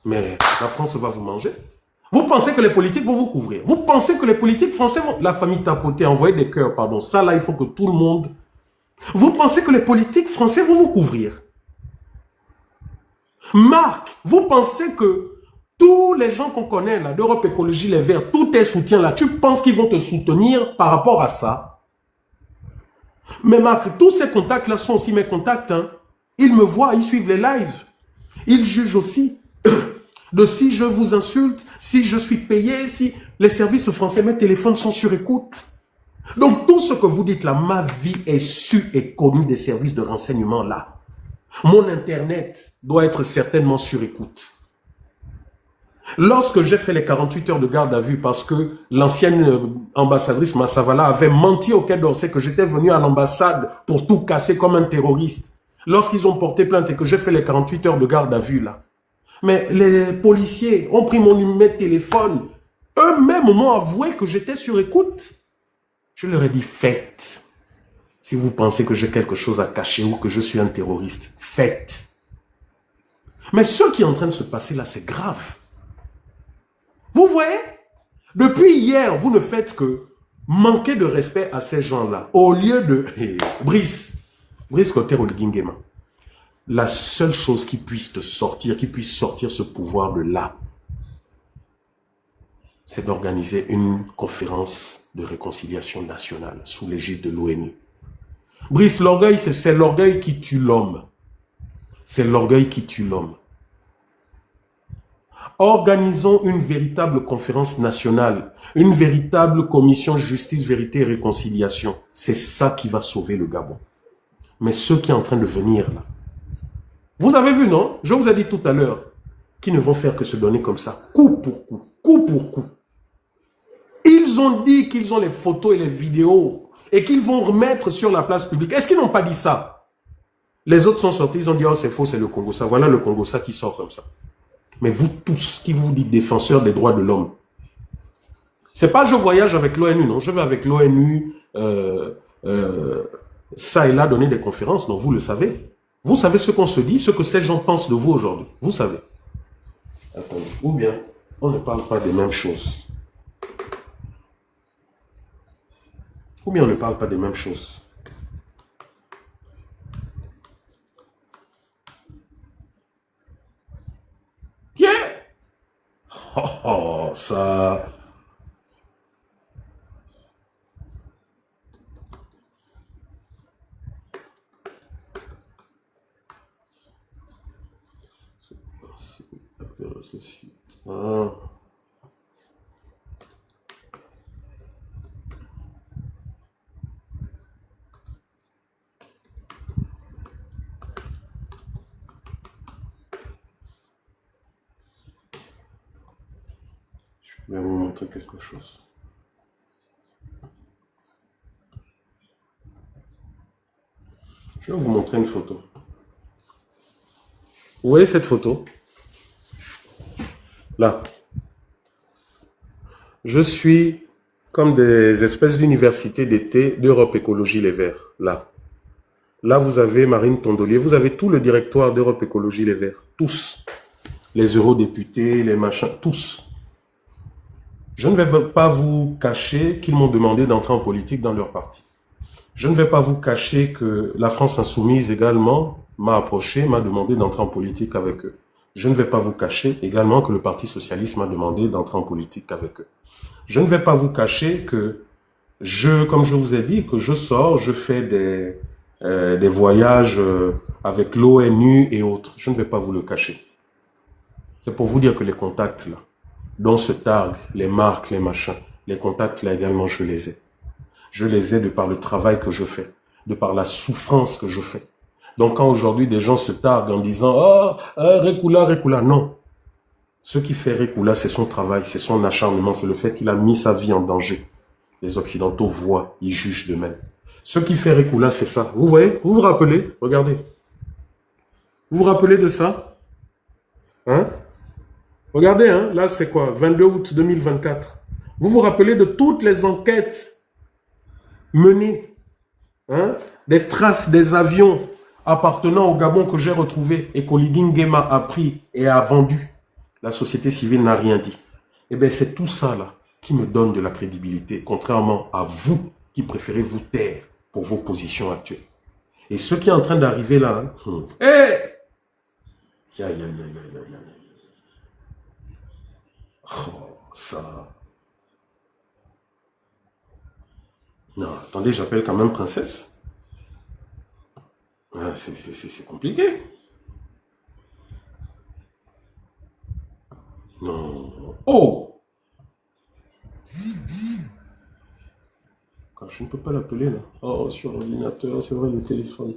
Mais la France va vous manger. Vous pensez que les politiques vont vous couvrir. Vous pensez que les politiques français vont... La famille tapotée, envoyer des cœurs, pardon. Ça, là, il faut que tout le monde... Vous pensez que les politiques français vont vous couvrir. Marc, vous pensez que tous les gens qu'on connaît, là, d'Europe Écologie Les Verts, tous tes soutiens, là, tu penses qu'ils vont te soutenir par rapport à ça? Mais Marc, tous ces contacts-là sont aussi mes contacts. Hein. Ils me voient, ils suivent les lives. Ils jugent aussi. De si je vous insulte, si je suis payé, si les services français, mes téléphones sont sur écoute. Donc tout ce que vous dites là, ma vie est su et connue des services de renseignement là. Mon internet doit être certainement sur écoute. Lorsque j'ai fait les 48 heures de garde à vue parce que l'ancienne ambassadrice Massavala avait menti au Quai d'Orsay que j'étais venu à l'ambassade pour tout casser comme un terroriste. Lorsqu'ils ont porté plainte et que j'ai fait les 48 heures de garde à vue là, mais les policiers ont pris mon numéro de téléphone. Eux-mêmes m'ont avoué que j'étais sur écoute. Je leur ai dit, faites. Si vous pensez que j'ai quelque chose à cacher ou que je suis un terroriste, faites. Mais ce qui est en train de se passer là, c'est grave. Vous voyez? Depuis hier, vous ne faites que manquer de respect à ces gens-là. Au lieu de... Brice Kotter Oligingema. La seule chose qui puisse te sortir, qui puisse sortir ce pouvoir de là, c'est d'organiser une conférence de réconciliation nationale sous l'égide de l'ONU. Brice, l'orgueil, c'est l'orgueil qui tue l'homme. C'est l'orgueil qui tue l'homme. Organisons une véritable conférence nationale, une véritable commission justice, vérité et réconciliation. C'est ça qui va sauver le Gabon. Mais ce qui est en train de venir là, vous avez vu, non? Je vous ai dit tout à l'heure qu'ils ne vont faire que se donner comme ça, coup pour coup, coup pour coup. Ils ont dit qu'ils ont les photos et les vidéos et qu'ils vont remettre sur la place publique. Est-ce qu'ils n'ont pas dit ça? Les autres sont sortis, ils ont dit, oh c'est faux, c'est le Congo ça. Voilà le Congo ça qui sort comme ça. Mais vous tous qui vous dites défenseurs des droits de l'homme, c'est pas je voyage avec l'ONU, non? Je vais avec l'ONU, ça et là donner des conférences, non? Vous le savez. Vous savez ce qu'on se dit, ce que ces gens pensent de vous aujourd'hui. Vous savez. Attendez. Ou bien, on ne parle pas des mêmes choses. Ou bien on ne parle pas des mêmes choses. Oh, oh, ça... Acteur associé. Ah. Je vais vous montrer quelque chose. Je vais vous montrer une photo. Vous voyez cette photo? Là. Je suis comme des espèces d'universités d'été d'Europe Écologie Les Verts. Là. Là, vous avez Marine Tondelier. Vous avez tout le directoire d'Europe Écologie Les Verts. Tous. Les eurodéputés, les machins, tous. Je ne vais pas vous cacher qu'ils m'ont demandé d'entrer en politique dans leur parti. Je ne vais pas vous cacher que la France Insoumise également m'a approché, m'a demandé d'entrer en politique avec eux. Je ne vais pas vous cacher également que le Parti Socialiste m'a demandé d'entrer en politique avec eux. Je ne vais pas vous cacher que comme je vous ai dit, que je sors, je fais des voyages avec l'ONU et autres. Je ne vais pas vous le cacher. C'est pour vous dire que les contacts là, dont se targuent les marques, les machins, les contacts là également, je les ai. Je les ai de par le travail que je fais, de par la souffrance que je fais. Donc quand aujourd'hui des gens se targuent en disant « Oh, Rekula, Rekula », non. Ce qui fait Rekula, c'est son travail, c'est son acharnement, c'est le fait qu'il a mis sa vie en danger. Les Occidentaux voient, ils jugent d'eux-mêmes. Ce qui fait Rekula, c'est ça. Vous voyez? Vous vous rappelez? Regardez. Vous vous rappelez de ça? Hein? Regardez, hein? Là c'est quoi? 22 août 2024. Vous vous rappelez de toutes les enquêtes menées, hein? Des traces des avions appartenant au Gabon que j'ai retrouvé et qu'Oligui Nguema a pris et a vendu. La société civile n'a rien dit. Eh bien, c'est tout ça là qui me donne de la crédibilité, contrairement à vous qui préférez vous taire pour vos positions actuelles. Et ce qui est en train d'arriver là, oh, ça... Non, attendez, j'appelle quand même princesse. C'est compliqué. Non. Oh! Je ne peux pas l'appeler là. Oh, sur l'ordinateur, c'est vrai, le téléphone.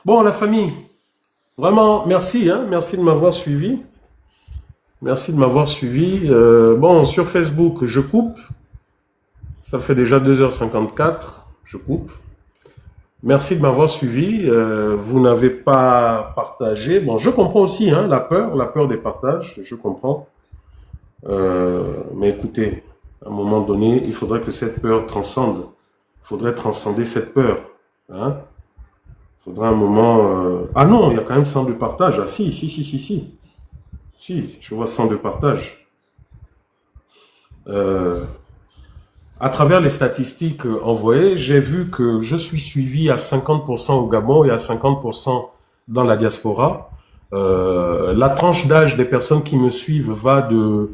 Bon, la famille, vraiment, merci. Hein, merci de m'avoir suivi. Merci de m'avoir suivi. Bon, sur Facebook, je coupe. Ça fait déjà 2h54. Je coupe. Merci de m'avoir suivi. Vous n'avez pas partagé. Bon, je comprends aussi hein, la peur des partages. Je comprends. Mais écoutez, à un moment donné, il faudrait que cette peur transcende. Il faudrait transcender cette peur. Hein? Il faudrait un moment... Ah non, il y a quand même 100 de partage. Ah si. Si, je vois 100 de partage. À travers les statistiques envoyées, j'ai vu que je suis suivi à 50% au Gabon et à 50% dans la diaspora. La tranche d'âge des personnes qui me suivent va de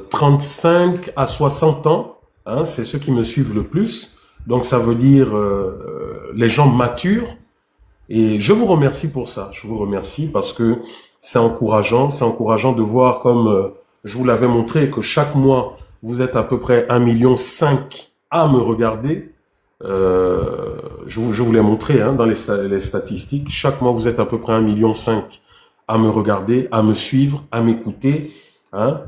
35 à 60 ans. Hein, c'est ceux qui me suivent le plus. Donc ça veut dire les gens matures. Et je vous remercie pour ça. Je vous remercie parce que c'est encourageant. C'est encourageant de voir comme je vous l'avais montré que chaque mois, vous êtes à peu près 1,5 million à me regarder. Je vous l'ai montré hein, dans les statistiques. Chaque mois, vous êtes à peu près 1,5 million à me regarder, à me suivre, à m'écouter. Hein.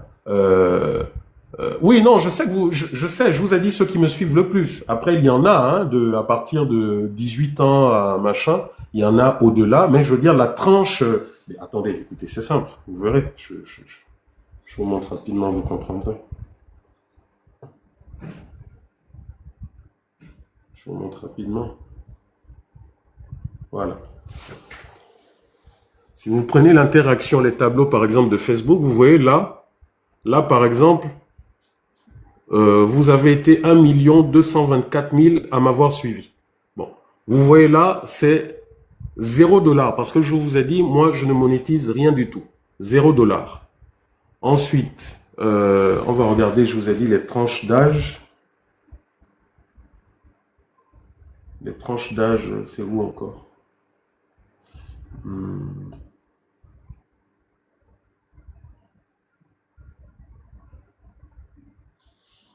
Oui, non, je sais que je vous ai dit ceux qui me suivent le plus. Après, il y en a hein, à partir de 18 ans à machin. Il y en a au-delà. Mais je veux dire, la tranche... Mais attendez, écoutez, c'est simple. Vous verrez. Je vous montre rapidement, vous comprendrez. Je vous montre rapidement. Voilà. Si vous prenez l'interaction, les tableaux, par exemple, de Facebook, vous voyez là, par exemple, vous avez été 1 224 000 à m'avoir suivi. Bon, vous voyez là, c'est 0 $, parce que je vous ai dit, moi, je ne monétise rien du tout. 0 $. Ensuite, on va regarder, je vous ai dit, les tranches d'âge. Les tranches d'âge, c'est où encore?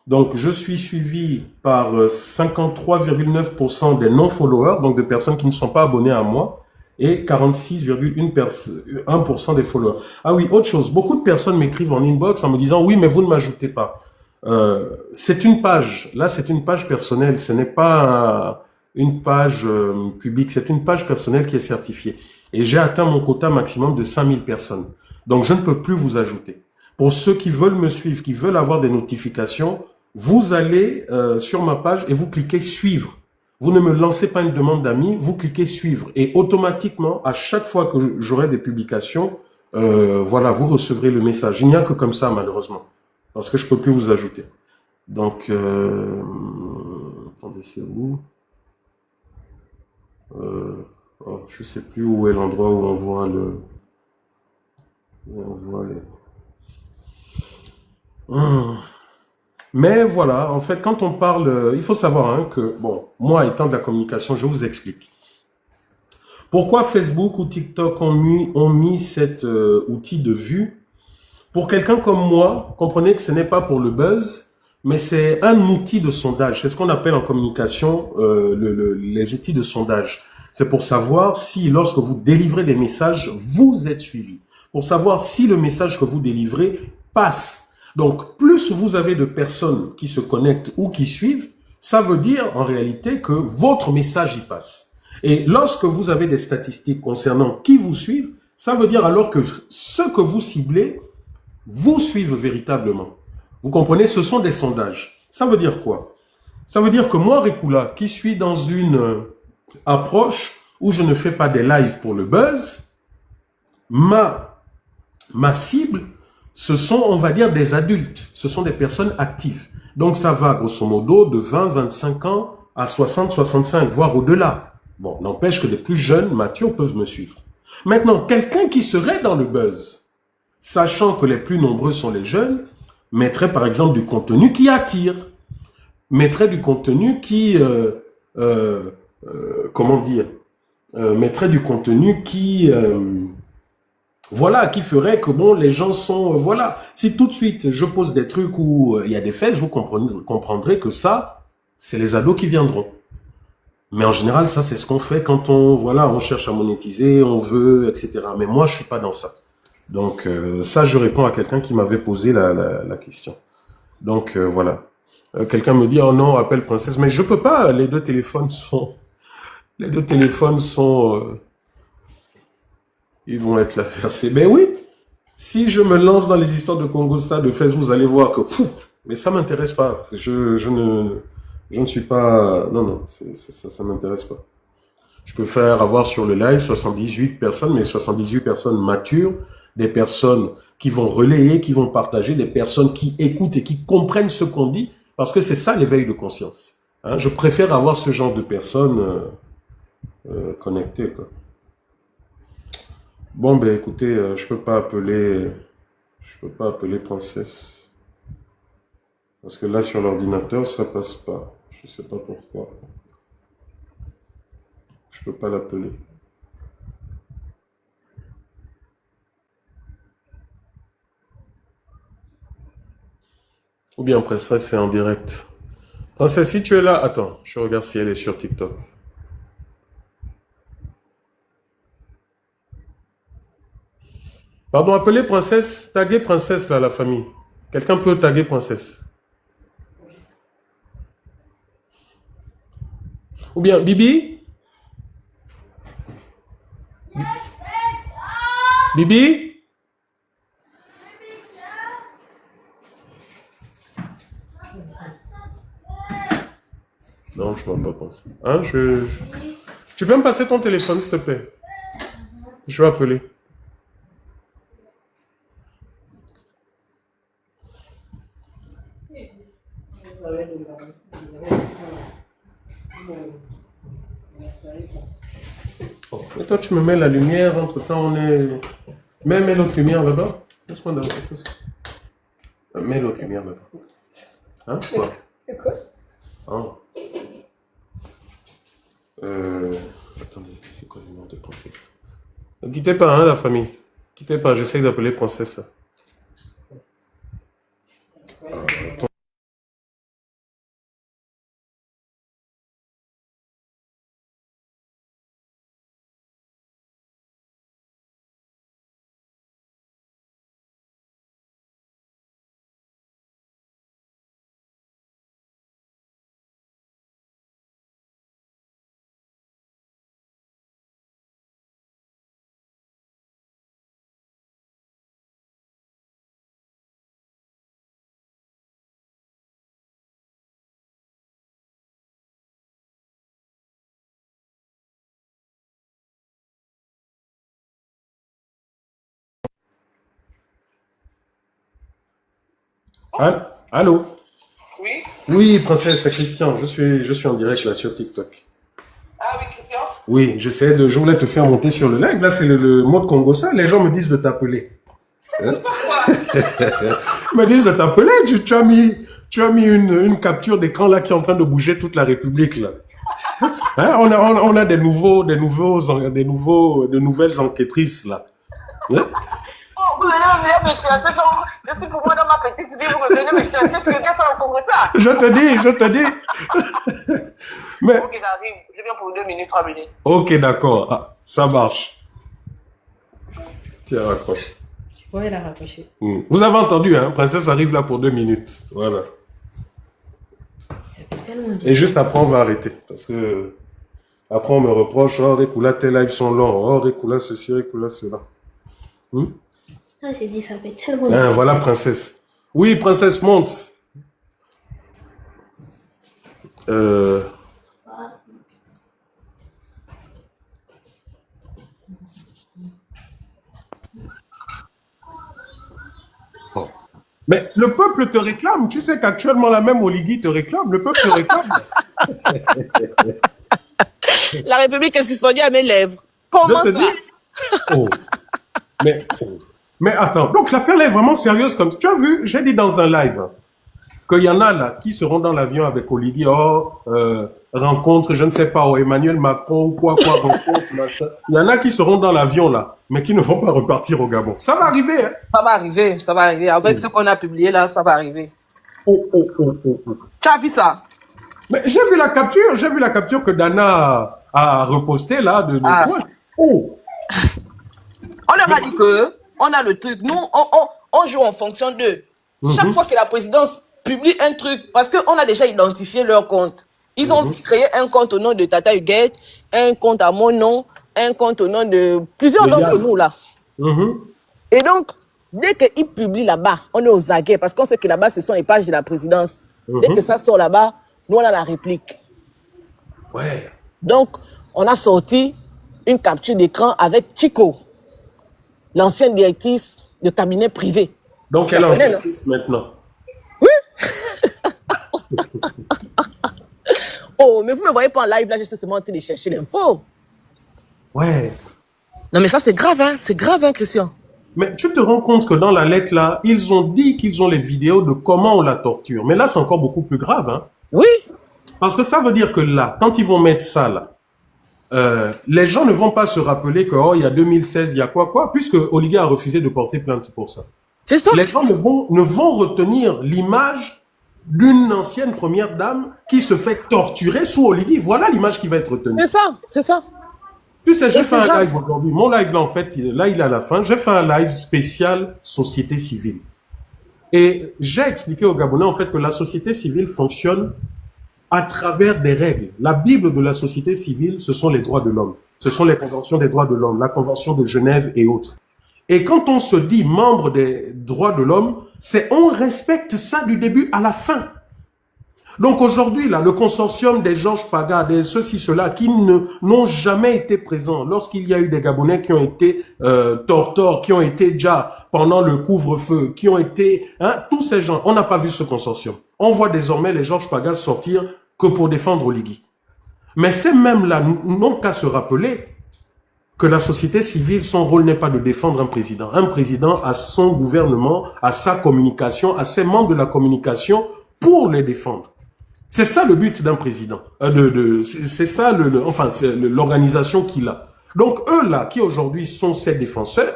Donc, je suis suivi par 53,9% des non-followers, donc de personnes qui ne sont pas abonnées à moi, et 46,1% des followers. Ah oui, autre chose, beaucoup de personnes m'écrivent en inbox en me disant « Oui, mais vous ne m'ajoutez pas. » C'est une page, là c'est une page personnelle, ce n'est pas une page publique, c'est une page personnelle qui est certifiée. Et j'ai atteint mon quota maximum de 5000 personnes. Donc, je ne peux plus vous ajouter. Pour ceux qui veulent me suivre, qui veulent avoir des notifications, vous allez sur ma page et vous cliquez suivre. Vous ne me lancez pas une demande d'amis, vous cliquez suivre. Et automatiquement, à chaque fois que j'aurai des publications, voilà, vous recevrez le message. Il n'y a que comme ça, malheureusement, parce que je ne peux plus vous ajouter. Donc, attendez, c'est où? Je ne sais plus où est l'endroit où on voit le... Où on voit les... Mais voilà, en fait, quand on parle, il faut savoir hein, que, bon, moi étant de la communication, je vous explique. Pourquoi Facebook ou TikTok ont mis cet outil de vue? Pour quelqu'un comme moi, comprenez que ce n'est pas pour le buzz, mais c'est un outil de sondage. C'est ce qu'on appelle en communication les outils de sondage. C'est pour savoir si, lorsque vous délivrez des messages, vous êtes suivi. Pour savoir si le message que vous délivrez passe. Donc, plus vous avez de personnes qui se connectent ou qui suivent, ça veut dire en réalité que votre message y passe. Et lorsque vous avez des statistiques concernant qui vous suivent, ça veut dire alors que ceux que vous ciblez vous suivent véritablement. Vous comprenez? Ce sont des sondages. Ça veut dire quoi? Ça veut dire que moi, Rekula, qui suis dans une approche où je ne fais pas des lives pour le buzz, ma cible, ce sont, on va dire, des adultes. Ce sont des personnes actives. Donc, ça va, grosso modo, de 20, 25 ans à 60, 65, voire au-delà. Bon, n'empêche que les plus jeunes, matures, peuvent me suivre. Maintenant, quelqu'un qui serait dans le buzz, sachant que les plus nombreux sont les jeunes, mettrait par exemple du contenu qui attire, mettrait du contenu qui, comment dire, mettrait du contenu qui... voilà, qui ferait que bon, les gens sont... voilà, si tout de suite je pose des trucs où il y a des fesses, vous comprendrez que ça, c'est les ados qui viendront. Mais en général, ça, c'est ce qu'on fait quand on cherche à monétiser, on veut, etc. Mais moi, je suis pas dans ça. Donc, ça, je réponds à quelqu'un qui m'avait posé la question. Donc, voilà. Quelqu'un me dit, oh non, appelle princesse. Mais je peux pas, les deux téléphones sont... ils vont être là versés. Ben oui, si je me lance dans les histoires de Congo-Ça, de Facebook, vous allez voir que, mais ça m'intéresse pas. Je ne suis pas, non, ça m'intéresse pas. Je peux avoir sur le live 78 personnes, mais 78 personnes matures, des personnes qui vont relayer, qui vont partager, des personnes qui écoutent et qui comprennent ce qu'on dit, parce que c'est ça l'éveil de conscience. Hein, je préfère avoir ce genre de personnes connectées, quoi. Bon, ben écoutez, je peux pas appeler princesse. Parce que là, sur l'ordinateur, ça passe pas. Je sais pas pourquoi. Je peux pas l'appeler. Ou bien princesse, c'est en direct. Princesse, si tu es là, attends, je regarde si elle est sur TikTok. Pardon, appelez princesse, taguez princesse là, la famille. Quelqu'un peut taguer princesse. Ou bien Bibi? Bibi? Non, je ne vais pas penser. Hein, Tu peux me passer ton téléphone, s'il te plaît? Je vais appeler. Oh, et toi, tu me mets la lumière, entre-temps, on est... Mets l'autre lumière là-bas. Laisse-moi d'abord. Mets l'autre lumière maintenant. Hein? Quoi? Quoi? Ah. Attendez, c'est quoi le nom de princesse? Ne quittez pas, hein, la famille. Quittez pas, j'essaye d'appeler princesse. Attends. Allô? Oui? Oui, princesse, c'est Christian. Je suis en direct là sur TikTok. Ah oui, Christian? Oui, je voulais te faire monter sur le live. Là, c'est le mode Congo, ça. Les gens me disent de t'appeler. Hein? Ils me disent de t'appeler. Tu as mis une capture d'écran là qui est en train de bouger toute la République là. Hein? On a de nouvelles enquêtrices là. Hein? Oh, vous venez me chercher, je suis pour moi dans ma petite vie, vous venez me chercher, je viens faire le congrès ça. Je te dis. Mais... Ok, j'arrive, je viens pour 2 minutes, 3 minutes. Ok, d'accord, ah, ça marche. Tiens, raccroche. Ouais, elle a raccroché. Vous avez entendu, hein, princesse arrive là pour 2 minutes. Voilà. Et juste après, on va arrêter. Parce que après, on me reproche, oh, Rekula, tes lives sont longs. Oh, Rekula, ceci, Rekula, cela. Ah, j'ai dit, ça fait tellement Hein, voilà, princesse. Oui, princesse, monte. Bon. Mais le peuple te réclame. Tu sais qu'actuellement, la même Oligui te réclame. Le peuple te réclame. La République est suspendue à mes lèvres. Comment ça? Oh. Mais attends, donc l'affaire est vraiment sérieuse comme tu as vu, j'ai dit dans un live qu'il y en a là qui seront dans l'avion avec Oligui, rencontre, je ne sais pas, Emmanuel Macron ou quoi, rencontre, machin. Il y en a qui seront dans l'avion là, mais qui ne vont pas repartir au Gabon. Ça va arriver, hein? Ça va arriver. Avec ce qu'on a publié là, ça va arriver. Oh. Tu as vu ça? Mais j'ai vu la capture que Dana a repostée là de toi. Oh. On leur a dit que on a le truc. Nous, on joue en fonction d'eux. Chaque fois que la présidence publie un truc, parce qu'on a déjà identifié leur compte. Ils ont créé un compte au nom de Tata Huguette, un compte à mon nom, un compte au nom de plusieurs d'entre nous là. Et donc, dès qu'ils publient là-bas, on est aux aguets, parce qu'on sait que là-bas, ce sont les pages de la présidence. Dès que ça sort là-bas, nous, on a la réplique. Ouais. Donc, on a sorti une capture d'écran avec Chico, l'ancienne directrice de cabinet privé. Donc, elle est en directrice maintenant. Oui. Oh, mais vous ne me voyez pas en live, là, j'essaie seulement de chercher l'info. Ouais. Non, mais ça, c'est grave, hein. C'est grave, hein, Christian. Mais tu te rends compte que dans la lettre, là, ils ont dit qu'ils ont les vidéos de comment on la torture. Mais là, c'est encore beaucoup plus grave, hein. Oui. Parce que ça veut dire que là, quand ils vont mettre ça, là, les gens ne vont pas se rappeler que, oh, il y a 2016, il y a quoi, puisque Oligui a refusé de porter plainte pour ça. C'est ça. Les gens ne vont retenir l'image d'une ancienne première dame qui se fait torturer sous Oligui. Voilà l'image qui va être retenue. C'est ça. Tu sais, j'ai fait un live aujourd'hui. Mon live, là, en fait, là, il est à la fin. J'ai fait un live spécial société civile. Et j'ai expliqué aux Gabonais, en fait, que la société civile fonctionne à travers des règles. La Bible de la société civile, ce sont les droits de l'homme. Ce sont les conventions des droits de l'homme, la convention de Genève et autres. Et quand on se dit membre des droits de l'homme, c'est on respecte ça du début à la fin. Donc aujourd'hui, là, le consortium des Georges Paga, des ceux-ci, ceux-là, qui n'ont jamais été présents lorsqu'il y a eu des Gabonais qui ont été tortors, qui ont été déjà pendant le couvre-feu, qui ont été... Hein, tous ces gens, on n'a pas vu ce consortium. On voit désormais les Georges Paga sortir que pour défendre Oligui. Mais ces mêmes-là n'ont qu'à se rappeler que la société civile, son rôle n'est pas de défendre un président. Un président a son gouvernement, a sa communication, a ses membres de la communication pour les défendre. C'est ça le but d'un président. C'est ça l'organisation qu'il a. Donc eux là, qui aujourd'hui sont ses défenseurs,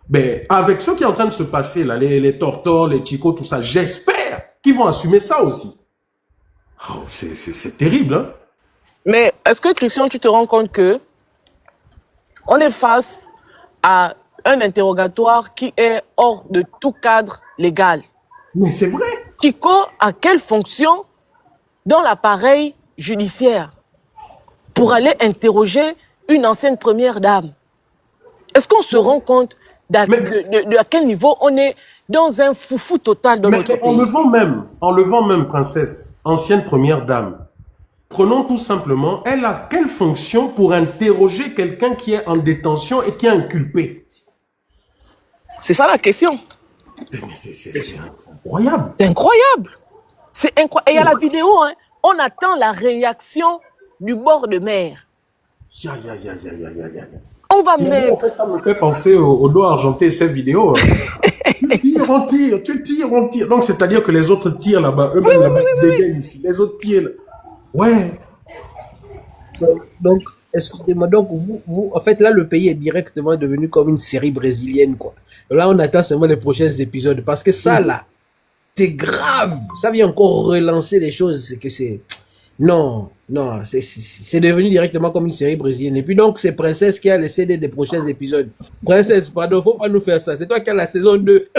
ben avec ce qui est en train de se passer là, les Tortors, les Chico, tout ça, j'espère qu'ils vont assumer ça aussi. Oh, c'est terrible, hein? Mais est-ce que, Christian, tu te rends compte que on est face à un interrogatoire qui est hors de tout cadre légal? Mais c'est vrai. Chico a quelle fonction dans l'appareil judiciaire pour aller interroger une ancienne première dame? Est-ce qu'on se rend compte à quel niveau on est dans un foufou total dans notre pays? En levant même, princesse, ancienne première dame, prenons tout simplement, elle a quelle fonction pour interroger quelqu'un qui est en détention et qui est inculpé? C'est ça la question. C'est incroyable. C'est incroyable. C'est incroyable. Et il y a la vidéo, hein. On attend la réaction du bord de mer. On va mettre... En fait, ça me fait penser au doigt argenté, cette vidéo. Tu tires, on tire, tu tires, on tire. Donc, c'est-à-dire que les autres tirent là-bas. Eux-mêmes, là-bas, ils dégainent ici. Les autres tirent. Ouais. Donc, excusez-moi, donc vous, en fait, là, le pays est directement devenu comme une série brésilienne, quoi. Là, on attend seulement les prochains épisodes, parce que ça, là, c'est grave. Ça vient encore relancer les choses, c'est que c'est... Non, c'est devenu directement comme une série brésilienne. Et puis donc, c'est Princesse qui a les CD des prochains épisodes. Princesse, pardon, faut pas nous faire ça. C'est toi qui as la saison 2.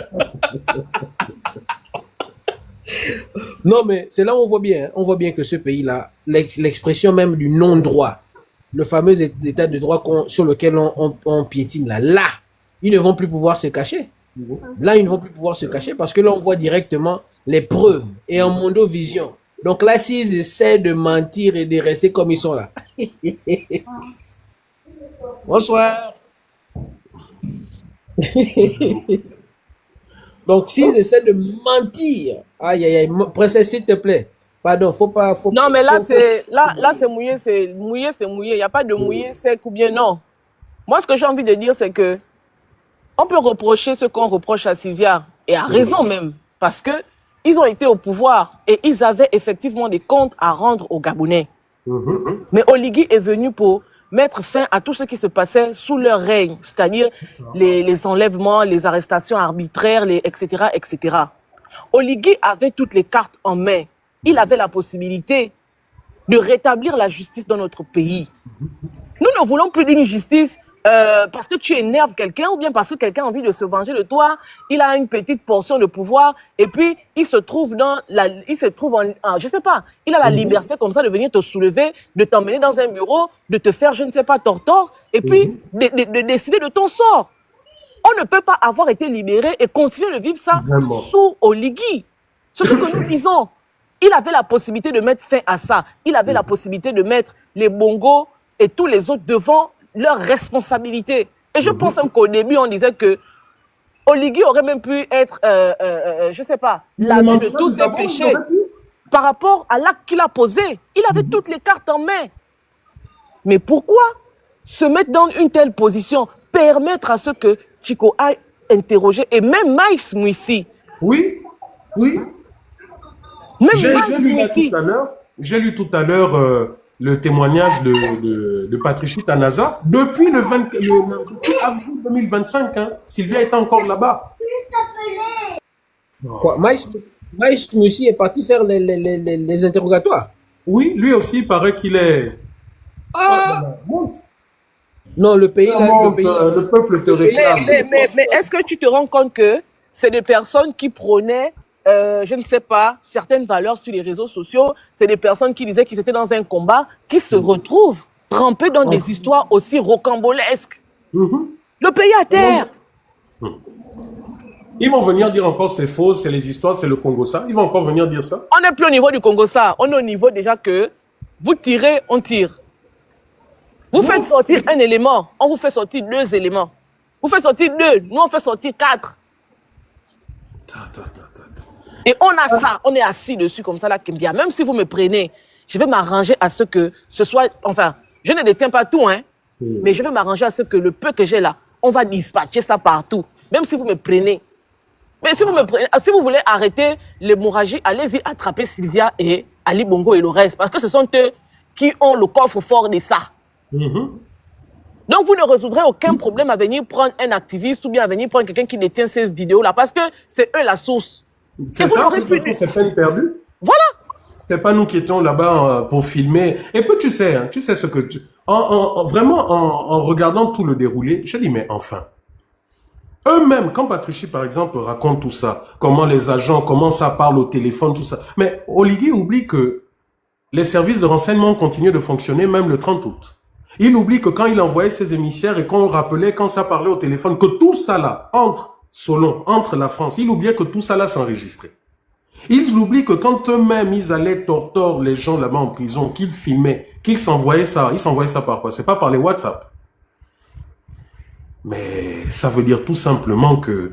Non, mais c'est là où on voit bien que ce pays-là, l'expression même du non-droit, le fameux état de droit sur lequel on piétine là, ils ne vont plus pouvoir se cacher. Là, ils ne vont plus pouvoir se cacher parce que là, on voit directement les preuves et en mondovision. Donc là, s'ils essaient de mentir et de rester comme ils sont là. Bonsoir. Donc, s'ils essaient de mentir, aïe, princesse, s'il te plaît. Pardon, faut pas. Non, mais là, c'est mouillé, c'est mouillé. Il n'y a pas de mouillé sec ou bien non. Moi, ce que j'ai envie de dire, c'est que on peut reprocher ce qu'on reproche à Sylvia, et à raison même, parce que ils ont été au pouvoir et ils avaient effectivement des comptes à rendre aux Gabonais. Mais Oligui est venu pour mettre fin à tout ce qui se passait sous leur règne, c'est-à-dire les enlèvements, les arrestations arbitraires, etc., etc. Oligui avait toutes les cartes en main. Il avait la possibilité de rétablir la justice dans notre pays. Nous ne voulons plus d'une justice parce que tu énerves quelqu'un ou bien parce que quelqu'un a envie de se venger de toi, il a une petite portion de pouvoir et puis il se trouve je sais pas, il a la liberté comme ça de venir te soulever, de t'emmener dans un bureau, de te faire je ne sais pas tort et puis de décider de ton sort. On ne peut pas avoir été libéré et continuer de vivre ça sous Oligui. C'est ce que nous disons. Il avait la possibilité de mettre fin à ça. Il avait la possibilité de mettre les Bongos et tous les autres devant leurs responsabilités. Et je pense même qu'au début, on disait que Oligui aurait même pu être, je sais pas, lavé de tous ses péchés par rapport à l'acte qu'il a posé. Il avait toutes les cartes en main. Mais pourquoi se mettre dans une telle position, permettre à ce que Chico aille interroger, et même Maïs Mouissi. Oui. J'ai lu tout à l'heure le témoignage de Patricia Tanaza depuis le avril 2025. Hein. Sylvia est encore là-bas. Quoi, Maïs Moussi est parti faire les interrogatoires. Oui, lui aussi, il paraît qu'il est... Non, le pays... le peuple te réclame. Mais est-ce que tu te rends compte que c'est des personnes qui prônaient je ne sais pas, certaines valeurs sur les réseaux sociaux, c'est des personnes qui disaient qu'ils étaient dans un combat, qui se retrouvent trempés dans des histoires aussi rocambolesques. Le pays à terre. Ils vont venir dire encore c'est faux, c'est les histoires, c'est le Congo ça. Ils vont encore venir dire ça. On n'est plus au niveau du Congo ça. On est au niveau déjà que vous tirez, on tire. Vous faites sortir un élément, on vous fait sortir 2 éléments. Vous faites sortir 2, nous on fait sortir 4. Et on a ça, on est assis dessus comme ça là, Kembia. Même si vous me prenez, je vais m'arranger à ce que ce soit, enfin, je ne détiens pas tout, hein. Mais je vais m'arranger à ce que le peu que j'ai là, on va dispatcher ça partout. Même si vous me prenez. Mais si vous voulez arrêter l'hémorragie, allez-y attraper Sylvia et Ali Bongo et le reste. Parce que ce sont eux qui ont le coffre fort de ça. Donc vous ne résoudrez aucun problème à venir prendre un activiste ou bien à venir prendre quelqu'un qui détient ces vidéos-là. Parce que c'est eux la source. C'est ça, de toute façon, c'est peine perdue. Voilà. C'est pas nous qui étions là-bas pour filmer. Et puis tu sais ce que vraiment en regardant tout le déroulé, je dis mais enfin. Eux-mêmes, quand Patrici par exemple raconte tout ça, comment les agents, comment ça parle au téléphone, tout ça. Mais Oligui oublie que les services de renseignement ont continué de fonctionner même le 30 août. Il oublie que quand il envoyait ses émissaires et qu'on rappelait quand ça parlait au téléphone, que tout ça là, entre Solon, entre la France, il oubliait que tout ça là s'enregistrait. Ils oublient que quand eux-mêmes, ils allaient tortore les gens là-bas en prison, qu'ils filmaient, qu'ils s'envoyaient ça. Ils s'envoyaient ça par quoi? C'est pas par les WhatsApp. Mais ça veut dire tout simplement que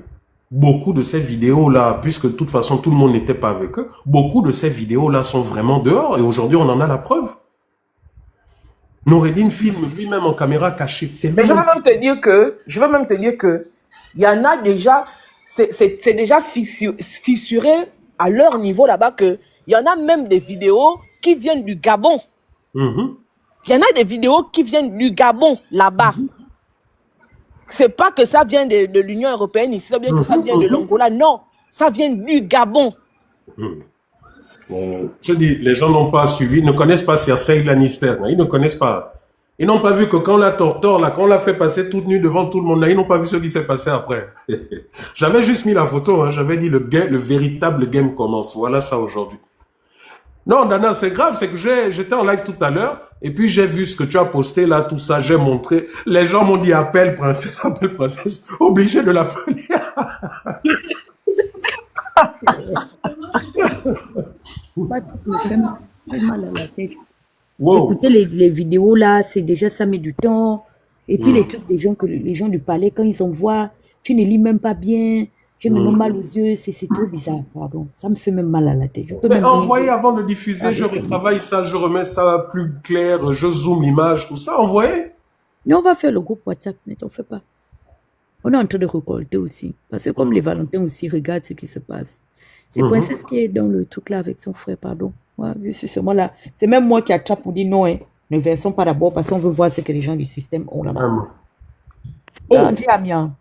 beaucoup de ces vidéos-là, puisque de toute façon tout le monde n'était pas avec eux, beaucoup de ces vidéos-là sont vraiment dehors et aujourd'hui on en a la preuve. Noureddin filme lui-même en caméra cachée. Mais je veux même te dire que, il y en a déjà, c'est déjà fissuré à leur niveau là-bas que il y en a même des vidéos qui viennent du Gabon. Il y en a des vidéos qui viennent du Gabon là-bas. C'est pas que ça vient de l'Union européenne ici, ou bien que ça vient de l'Angola. Non, ça vient du Gabon. Je dis, les gens n'ont pas suivi, ne connaissent pas Cersei Lannister. Ils ne connaissent pas. Ils n'ont pas vu que quand la torture, là, quand on l'a fait passer toute nue devant tout le monde, là, ils n'ont pas vu ce qui s'est passé après. J'avais juste mis la photo, hein, j'avais dit le véritable game commence. Voilà ça aujourd'hui. Non, Dana, c'est grave, c'est que j'étais en live tout à l'heure, et puis j'ai vu ce que tu as posté là, tout ça, j'ai montré. Les gens m'ont dit appelle princesse, obligé de l'appeler. Me fait mal à la tête. Wow. Écoutez, les vidéos là, c'est déjà, ça met du temps. Et puis les trucs des gens, que les gens du palais, quand ils envoient, tu ne lis même pas bien. J'ai maintenant mal aux yeux, c'est trop bizarre, pardon. Ça me fait même mal à la tête. Je peux même envoyez avant de diffuser, je retravaille ça, je remets ça plus clair, je zoome l'image, tout ça, envoyez. Mais on va faire le groupe WhatsApp, mais t'en fais pas. On est en train de récolter aussi. Parce que comme les Valentins aussi regardent ce qui se passe. C'est Princesse qui est dans le truc là avec son frère, pardon. Ouais, c'est moi là. C'est même moi qui attrape pour dire non, hein. Ne versons pas d'abord parce qu'on veut voir ce que les gens du système ont là-bas. On dit Amiens.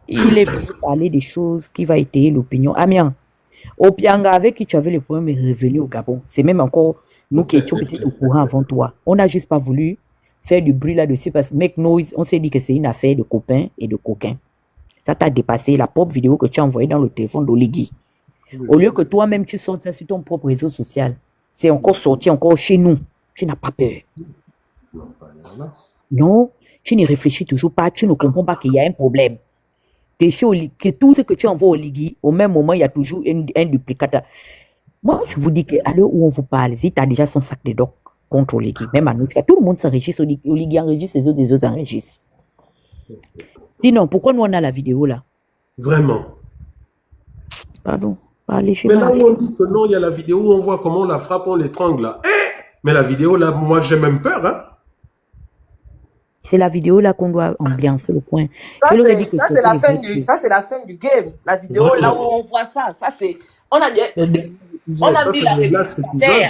Il est venu parler des choses qui va étayer l'opinion. Amiens, Opianga, avec qui tu avais le problème, est revenu au Gabon. C'est même encore nous qui étions peut-être au courant avant toi. On n'a juste pas voulu faire du bruit là-dessus parce que make noise, on s'est dit que c'est une affaire de copains et de coquins. Ça t'a dépassé la propre vidéo que tu as envoyée dans le téléphone d'Oligui. Au lieu que toi-même tu sortes ça sur ton propre réseau social, c'est encore sorti encore chez nous. Tu n'as pas peur. Non, tu ne réfléchis toujours pas, tu ne comprends pas qu'il y a un problème. Que tout ce que tu envoies au Ligui, au même moment, il y a toujours un duplicateur. Moi, je vous dis qu'à l'heure où on vous parle, si tu as déjà son sac de doc contre Oligui, même à nous, tout le monde s'enregistre, Oligui enregistre, les autres enregistrent. Sinon, pourquoi nous on a la vidéo là? Vraiment. Pardon, parlez chez moi. Mais là où on dit que non, il y a la vidéo où on voit comment on la frappe, on l'étrangle là. Mais la vidéo là, moi j'ai même peur, hein. C'est la vidéo là qu'on doit ambiancer le point. Ça, c'est la fin du game. La vidéo là où on voit ça. Ça, c'est. On a dit la vérité.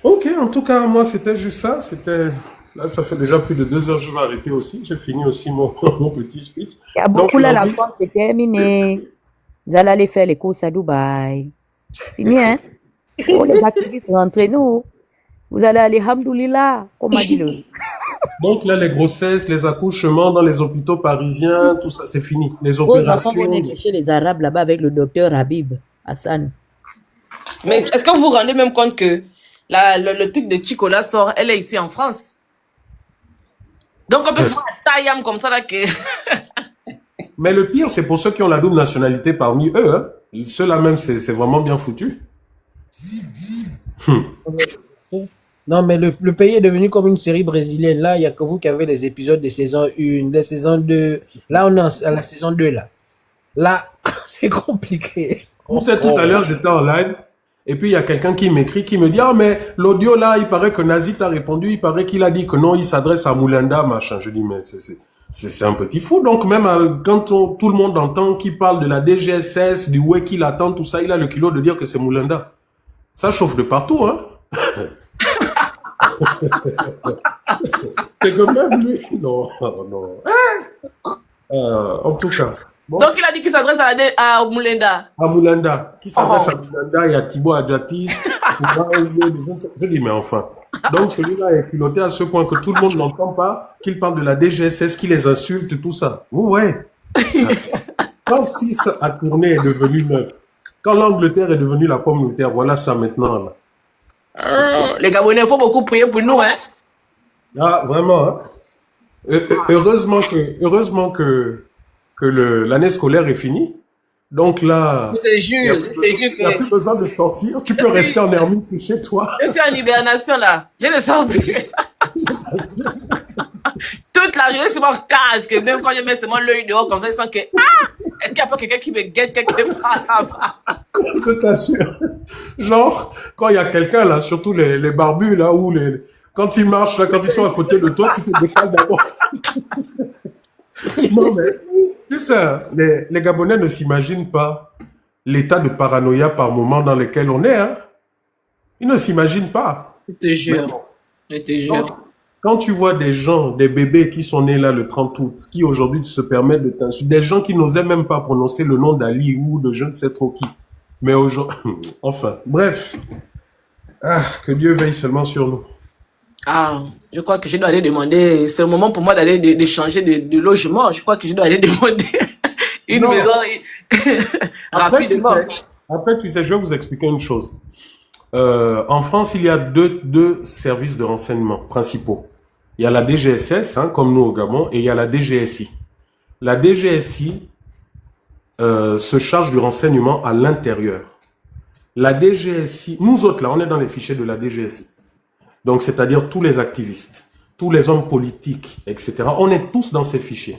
Ok, en tout cas, moi, c'était juste ça. Là, ça fait déjà plus de 2 heures, je vais arrêter aussi. J'ai fini aussi mon petit speech. Il y a beaucoup là, la France, c'est terminé. Vous allez aller faire les courses à Dubaï. C'est bien, hein? Oh, les activistes rentrent, nous. Vous allez aller, hamdoulillah, comme a dit le. Donc là, les grossesses, les accouchements dans les hôpitaux parisiens, tout ça, c'est fini. Les opérations. On est chez les Arabes là-bas avec le docteur Habib Hassan. Mais est-ce que vous vous rendez même compte que le truc de Chicola sort, elle est ici en France? Donc on peut se faire un taillam comme ça là que... Mais le pire, c'est pour ceux qui ont la double nationalité parmi eux. Hein. Ceux-là même, c'est vraiment bien foutu. Non, mais le pays est devenu comme une série brésilienne. Là, il n'y a que vous qui avez les épisodes de saison 1, de saison 2. Là, on est à la saison 2, là. Là, c'est compliqué. On sait tout à l'heure, j'étais en live. Et puis, il y a quelqu'un qui m'écrit, qui me dit, ah, mais l'audio là, il paraît que Nazi t'a répondu, il paraît qu'il a dit que non, il s'adresse à Moulanda, machin. Je dis, mais c'est un petit fou. Donc, même quand tout le monde entend qu'il parle de la DGSS, du ouais qu'il attend, tout ça, il a le culot de dire que c'est Moulanda. Ça chauffe de partout, hein. C'est que même lui. Non, non. En tout cas. Bon. Donc, il a dit qu'il s'adresse à Moulenda. À Moulanda. Qui s'adresse à Moulanda et à Thibaut Adjatis. Je dis, mais enfin. Donc, celui-là est piloté à ce point que tout le monde n'entend pas qu'il parle de la DGSS, qu'il les insulte, tout ça. Vous voyez. Quand 6 a tourné est devenu 9. Quand l'Angleterre est devenue la pomme de terre, voilà ça maintenant. Là. Les Gabonais, il faut beaucoup prier pour nous, hein. Ah, vraiment, hein. Heureusement que l'année scolaire est finie. Donc là, il n'y a plus besoin de sortir. Tu peux rester en ermite chez toi. Je suis en hibernation là. Je ne sens plus. Toute la journée, c'est mon casque. Même quand je mets seulement l'œil dehors, comme ça, je sens que est-ce qu'il n'y a pas quelqu'un qui me guette quelque part là-bas? Je t'assure. Genre, quand il y a quelqu'un là, surtout les barbus là, ou quand ils marchent là, quand ils sont à côté de toi, tu te décales d'abord. Non, mais tu sais, les Gabonais ne s'imaginent pas l'état de paranoïa par moment dans lequel on est. Hein. Ils ne s'imaginent pas. Je te jure. Je te jure. Quand tu vois des gens, des bébés qui sont nés là le 30 août, qui aujourd'hui se permettent de t'insulter, des gens qui n'osaient même pas prononcer le nom d'Ali ou de je ne sais trop qui. Mais aujourd'hui, enfin, bref. Ah, que Dieu veille seulement sur nous. Ah, je crois que je dois aller demander, c'est le moment pour moi d'aller de changer de logement. Je crois que je dois aller demander une maison rapidement. Après, tu sais, je vais vous expliquer une chose. En France, il y a deux services de renseignement principaux. Il y a la DGSS, hein, comme nous au Gabon, et il y a la DGSI. La DGSI se charge du renseignement à l'intérieur. La DGSI, nous autres là, on est dans les fichiers de la DGSI. Donc, c'est-à-dire tous les activistes, tous les hommes politiques, etc. On est tous dans ces fichiers.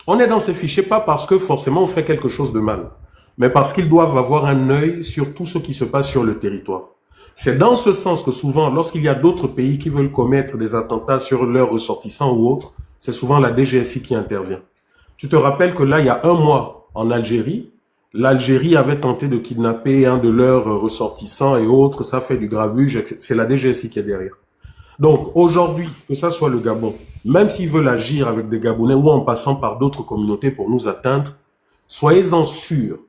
On est dans ces fichiers pas parce que forcément on fait quelque chose de mal, mais parce qu'ils doivent avoir un œil sur tout ce qui se passe sur le territoire. C'est dans ce sens que souvent, lorsqu'il y a d'autres pays qui veulent commettre des attentats sur leurs ressortissants ou autres, c'est souvent la DGSI qui intervient. Tu te rappelles que là, il y a un mois, en Algérie, l'Algérie avait tenté de kidnapper un de leurs ressortissants et autres, ça fait du grabuge, c'est la DGSI qui est derrière. Donc aujourd'hui, que ça soit le Gabon, même s'ils veulent agir avec des Gabonais ou en passant par d'autres communautés pour nous atteindre, soyez-en sûrs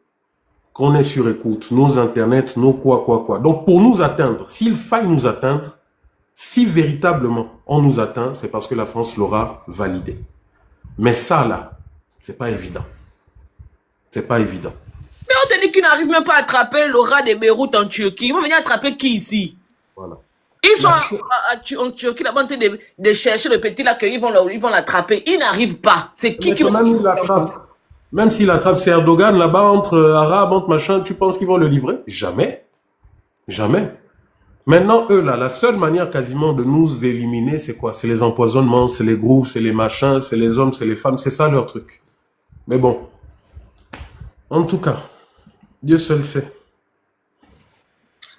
qu'on est sur écoute, nos internets, nos quoi. Donc pour nous atteindre, s'il faille nous atteindre, si véritablement on nous atteint, c'est parce que la France l'aura validé. Mais ça là, c'est pas évident. C'est pas évident. Mais on te dit qu'ils n'arrivent même pas à attraper Laura de Beyrouth en Turquie. Ils vont venir attraper qui ici? Voilà. Ils sont en Turquie là-bas en train de chercher le petit là qu'ils vont l'attraper. Ils n'arrivent pas. C'est qui l'attrape? Même s'il attrape, c'est Erdogan là-bas entre Arabes, entre machin, tu penses qu'ils vont le livrer? Jamais. Jamais. Maintenant, eux là, la seule manière quasiment de nous éliminer, c'est quoi? C'est les empoisonnements, c'est les grooves, c'est les machins, c'est les hommes, c'est les femmes, c'est ça leur truc. Mais bon. En tout cas, Dieu seul sait.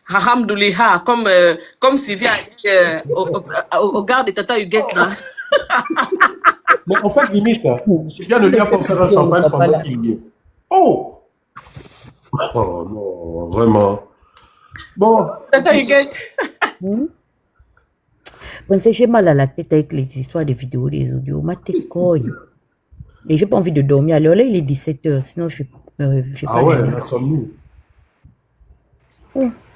Alhamdoulilah, comme Sylvia a dit au garde de Tata Huguette là. Mais en fait, limite, Sylvia ne lui a pas fait un champagne pendant qu'il y est. Oh! Oh non, vraiment. Bon. Tata Huguette. Pensez, j'ai mal à la tête avec les histoires des vidéos, des audios. Ma tête cogne. Et j'ai pas envie de dormir. Alors là, il est 17h, sinon je ah ouais, l'insomnie.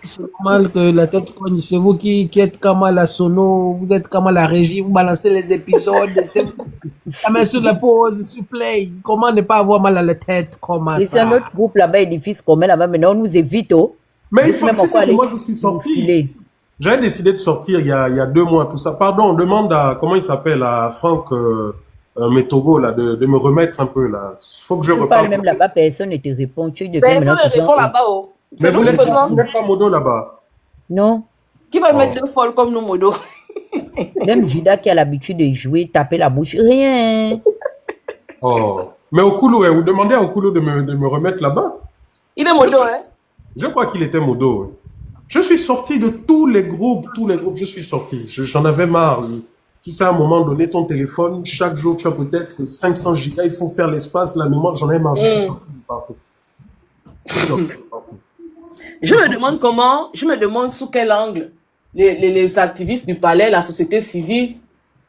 C'est normal que la tête cogne. C'est vous qui êtes comme à la sono, vous êtes comme à la régie, vous balancez les épisodes. La main sur la pause, sur play. Comment ne pas avoir mal à la tête comme ça? C'est un autre groupe là-bas, édifice commun là-bas. Maintenant, on nous évite. Oh. Mais il faut que moi, je suis sorti. J'avais décidé de sortir il y a 2 mois, tout ça. Pardon, on demande à, comment il s'appelle, à Franck Métogo, là, de me remettre un peu, là. Il faut que je reparte. Même là-bas, personne ne te répond. Tu personne ne répond là-bas, oh. Mais vous n'êtes pas Modo là-bas? Non. Qui va mettre 2 folles comme nous, Modo? Même Judas qui a l'habitude de jouer, taper la bouche, rien. Oh. Mais Okulu, vous demandez à Okulu de me remettre là-bas? Il est Modo, hein? Je crois qu'il était modo. Oui. Je suis sorti de tous les groupes, je suis sorti. J'en avais marre. Tu sais, à un moment donné, ton téléphone, chaque jour, tu as peut-être 500 gigas, il faut faire l'espace, la mémoire, j'en ai marre. Je suis sorti de partout. Je me demande sous quel angle les activistes du palais, la société civile,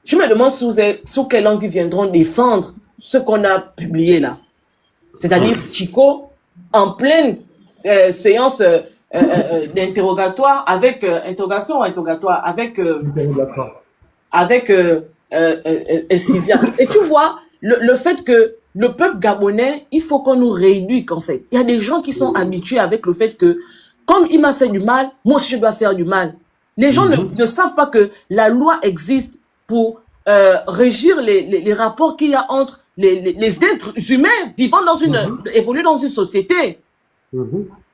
je me demande sous quel angle ils viendront défendre ce qu'on a publié là. C'est-à-dire Chico, en pleine séance d'interrogatoire, avec Sylvia. Et tu vois, le fait que le peuple gabonais, il faut qu'on nous rééduque en fait. Il y a des gens qui sont habitués avec le fait que, comme il m'a fait du mal, moi aussi je dois faire du mal. Les gens ne savent pas que la loi existe pour régir les rapports qu'il y a entre les êtres humains vivant évoluant dans une société.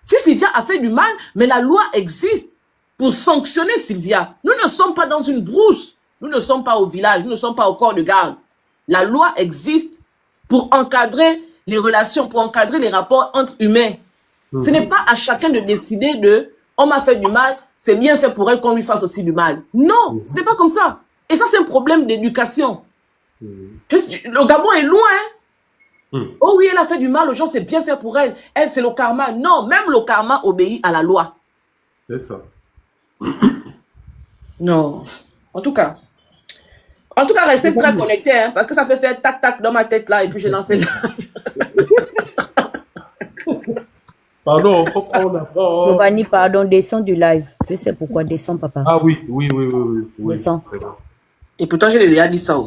Si Sylvia a fait du mal, mais la loi existe pour sanctionner Sylvia. Nous ne sommes pas dans une brousse. Nous ne sommes pas au village. Nous ne sommes pas au corps de garde. La loi existe pour encadrer les relations, pour encadrer les rapports entre humains. Ce n'est pas à chacun de décider on m'a fait du mal, c'est bien fait pour elle qu'on lui fasse aussi du mal. Non, ce n'est pas comme ça. Et ça, c'est un problème d'éducation. Le Gabon est loin, hein? Oh oui, elle a fait du mal aux gens, c'est bien fait pour elle. Elle, c'est le karma. Non, même le karma obéit à la loi. C'est ça. Non. En tout cas, restez très connectés, hein, parce que ça peut faire tac-tac dans ma tête là, et puis je lance là. Pardon, faut qu'on apprend. Giovanni, pardon, descends du live. Je sais pourquoi, descends, papa. Ah oui. Descends. Et pourtant, je l'ai déjà dit ça.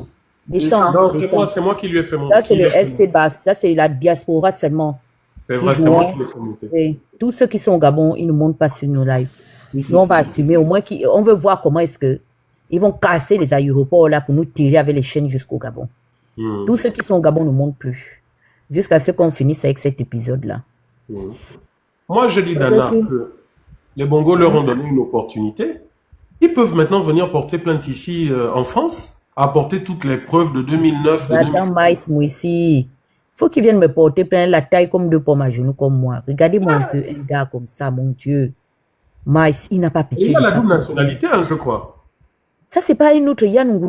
Descends. Non, c'est moi qui lui ai fait mon. Ça, c'est le FC Basse. Ça, c'est la diaspora seulement. C'est vrai, c'est moi qui l'ai fait monter. Oui. Tous ceux qui sont au Gabon, ils ne montent pas sur nos lives. Nous, on va assumer. Au moins, on veut voir comment est-ce que ils vont casser les aéroports là pour nous tirer avec les chaînes jusqu'au Gabon. Tous ceux qui sont au Gabon ne montent plus. Jusqu'à ce qu'on finisse avec cet épisode-là. Moi, je dis, Dana, que les Bongos leur ont donné une opportunité. Ils peuvent maintenant venir porter plainte ici en France, apporter toutes les preuves de 2009. J'attends Maïs Mouissi. Faut qu'ils viennent me porter plainte la taille comme 2 pommes à genoux comme moi. Regardez-moi un peu un gars comme ça, mon Dieu. Maïs, il n'a pas pitié. Il a la double nationalité, hein, je crois. Ça, c'est pas une autre Yann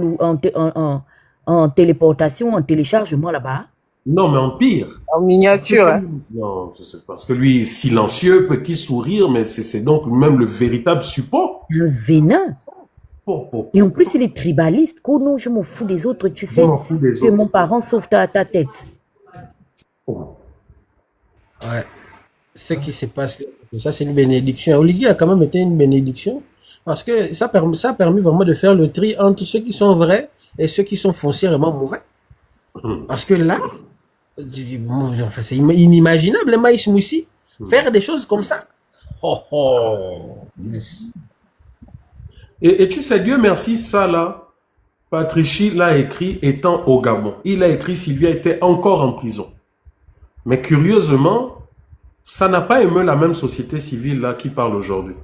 en téléportation, en téléchargement là-bas. Non, mais en pire. En miniature. Hein. Non, c'est parce que lui, silencieux, petit sourire, mais c'est donc même le véritable support. Le venin. Et en plus, il est tribaliste. Oh non, je m'en fous des autres, tu sais. Que mon parent sauve ta tête. Ouais. Ce qui se passe, ça c'est une bénédiction. Oligui a quand même été une bénédiction. Parce que ça a permis vraiment de faire le tri entre ceux qui sont vrais et ceux qui sont foncièrement mauvais. Parce que là, c'est inimaginable, les Maïs Moussi, faire des choses comme ça. Yes. Et tu sais, Dieu merci, ça là, Patrici l'a écrit étant au Gabon. Il a écrit Sylvia était encore en prison. Mais curieusement, ça n'a pas ému la même société civile là qui parle aujourd'hui.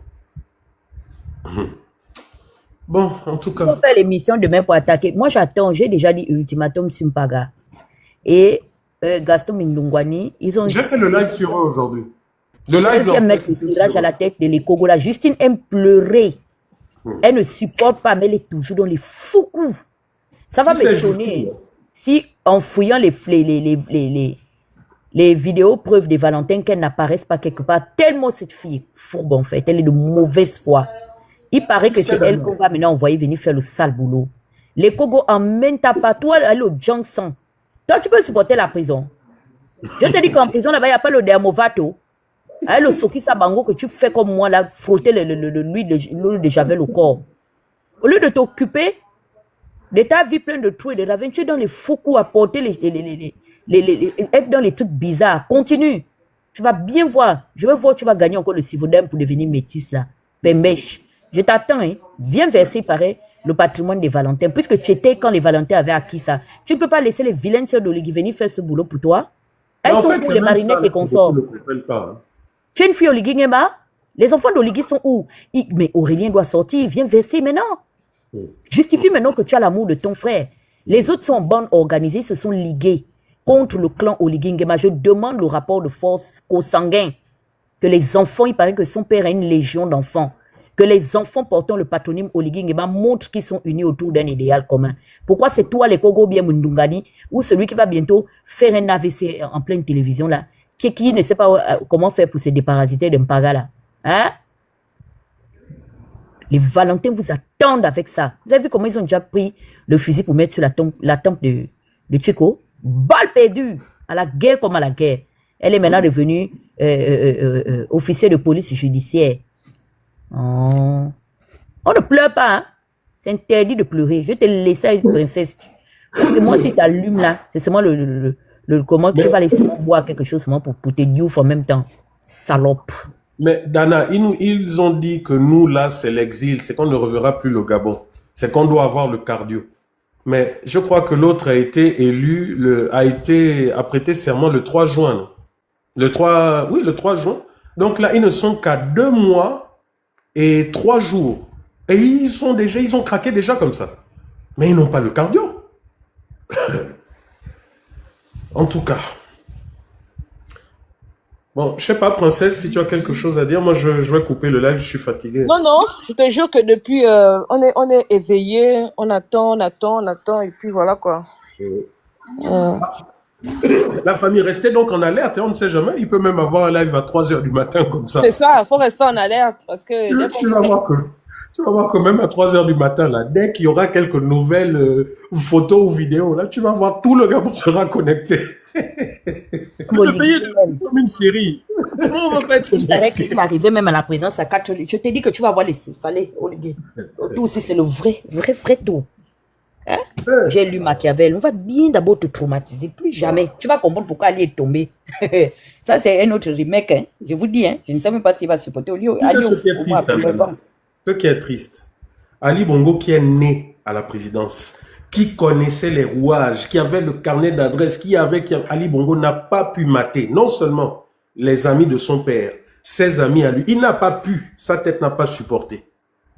Bon, en tout cas. On va faire l'émission demain pour attaquer. Moi, j'attends. J'ai déjà dit ultimatum Sumpaga. Et Gaston Mindungwani, ils ont... J'ai fait le live sur eux aujourd'hui. Le live... Elle vient mettre le cirage à la tête de l'Ekogo. La Justine aime pleurer. Elle ne supporte pas, mais elle est toujours dans les fous coups. Ça va m'étonner. Si, en fouillant les vidéos preuves de Valentin, qu'elle n'apparaisse pas quelque part, tellement cette fille est fourbe en fait. Elle est de mauvaise foi. Il paraît que c'est elle qu'on va maintenant envoyer venir faire le sale boulot. Les Kogo emmènent ta patois, elle est au Johnson. Toi, tu peux supporter la prison. Je te dis qu'en prison, là-bas, il n'y a pas le dermovato. Hein, le soki sabango que tu fais comme moi, là, frotter l'huile de javel au corps. Au lieu de t'occuper de ta vie pleine de trous et de ravins, tu es dans les faux coups à porter être dans les trucs bizarres. Continue. Tu vas bien voir. Je veux voir, tu vas gagner encore le civodème pour devenir métisse, là. Pembèche. Je t'attends, hein. Viens verser, pareil, le patrimoine des Valentins. Puisque tu étais quand les Valentins avaient acquis ça. Tu ne peux pas laisser les vilaines sœurs d'Oligui venir faire ce boulot pour toi. Elles sont où les marinettes et consorts? Tu es une fille Oligui Nguema? Les enfants d'Oligui sont où? Mais Aurélien doit sortir. Viens verser maintenant. Justifie maintenant que tu as l'amour de ton frère. Les autres sont en bande organisée, se sont ligués contre le clan Oligui Nguema. Je demande le rapport de force consanguin. que les enfants, il paraît que son père a une légion d'enfants, que les enfants portant le patronyme Oligui Nguema montrent qu'ils sont unis autour d'un idéal commun. Pourquoi c'est toi, les Kogo bien Mundungani, ou celui qui va bientôt faire un AVC en pleine télévision là, qui ne sait pas comment faire pour se déparasiter d'un paga là, hein? Les Valentins vous attendent avec ça. Vous avez vu comment ils ont déjà pris le fusil pour mettre sur la tempe de Chico? Balle perdue, à la guerre comme à la guerre. Elle est maintenant devenue officier de police judiciaire. Oh. On ne pleure pas, hein? C'est interdit de pleurer. Je vais te laisser à une princesse. Parce que moi, si tu allumes là, c'est seulement comment tu vas laisser boire quelque chose seulement pour te diouf en même temps. Salope. Mais Dana, ils ont dit que nous, là, c'est l'exil, c'est qu'on ne reverra plus le Gabon. C'est qu'on doit avoir le cardio. Mais je crois que l'autre a été élu, a prêté serment le 3 juin. Le 3 juin. Donc là, ils ne sont qu'à 2 mois et 3 jours. Et ils ont craqué déjà comme ça. Mais ils n'ont pas le cardio. En tout cas. Bon, je sais pas, princesse, si tu as quelque chose à dire. Moi, je vais couper le live, je suis fatigué. Non, non, je te jure que depuis, on est éveillé, on attend, et puis voilà quoi. La famille restait donc en alerte, hein, on ne sait jamais. Il peut même avoir un live à 3h du matin comme ça. C'est ça, il faut rester en alerte parce que... Tu vas voir que même à 3h du matin, là, dès qu'il y aura quelques nouvelles photos ou vidéos, là, tu vas voir tout le Gabon sera connecté. Le pays est comme une série. Comment on va pas être connecté? Il arrivait même à la présence à 4. Je te dis que tu vas voir les céphalées, Olivier. Tout aussi, c'est le vrai tout. Hein? J'ai lu Machiavel. On va bien d'abord te traumatiser. Plus jamais. Tu vas comprendre pourquoi Ali est tombé. Ça, c'est un autre remake. Hein? Je vous dis, hein? Je ne sais même pas s'il va supporter Oli. Tu sais ce qui est triste, ce qui est triste. Ali Bongo qui est né à la présidence, qui connaissait les rouages, qui avait le carnet d'adresses, Ali Bongo n'a pas pu mater, non seulement les amis de son père, ses amis à lui, il n'a pas pu, sa tête n'a pas supporté.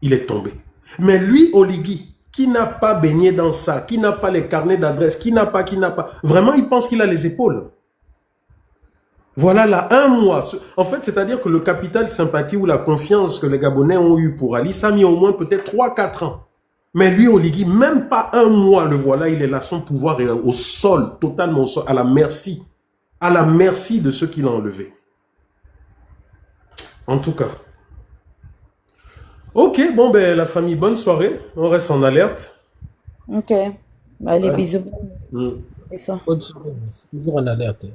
Il est tombé. Mais lui, Oligui, qui n'a pas baigné dans ça, qui n'a pas les carnets d'adresses, qui n'a pas, vraiment, il pense qu'il a les épaules. Voilà là, 1 mois. En fait, c'est-à-dire que le capital de sympathie ou la confiance que les Gabonais ont eu pour Ali, ça a mis au moins peut-être 3-4 ans. Mais lui, Oligui, même pas 1 mois, le voilà, il est là, son pouvoir est au sol, totalement au sol, à la merci de ceux qui l'ont enlevé. En tout cas. Ok, bon, ben, la famille, bonne soirée. On reste en alerte. Ok. Allez, bisous. Bonne soirée. Toujours en alerte.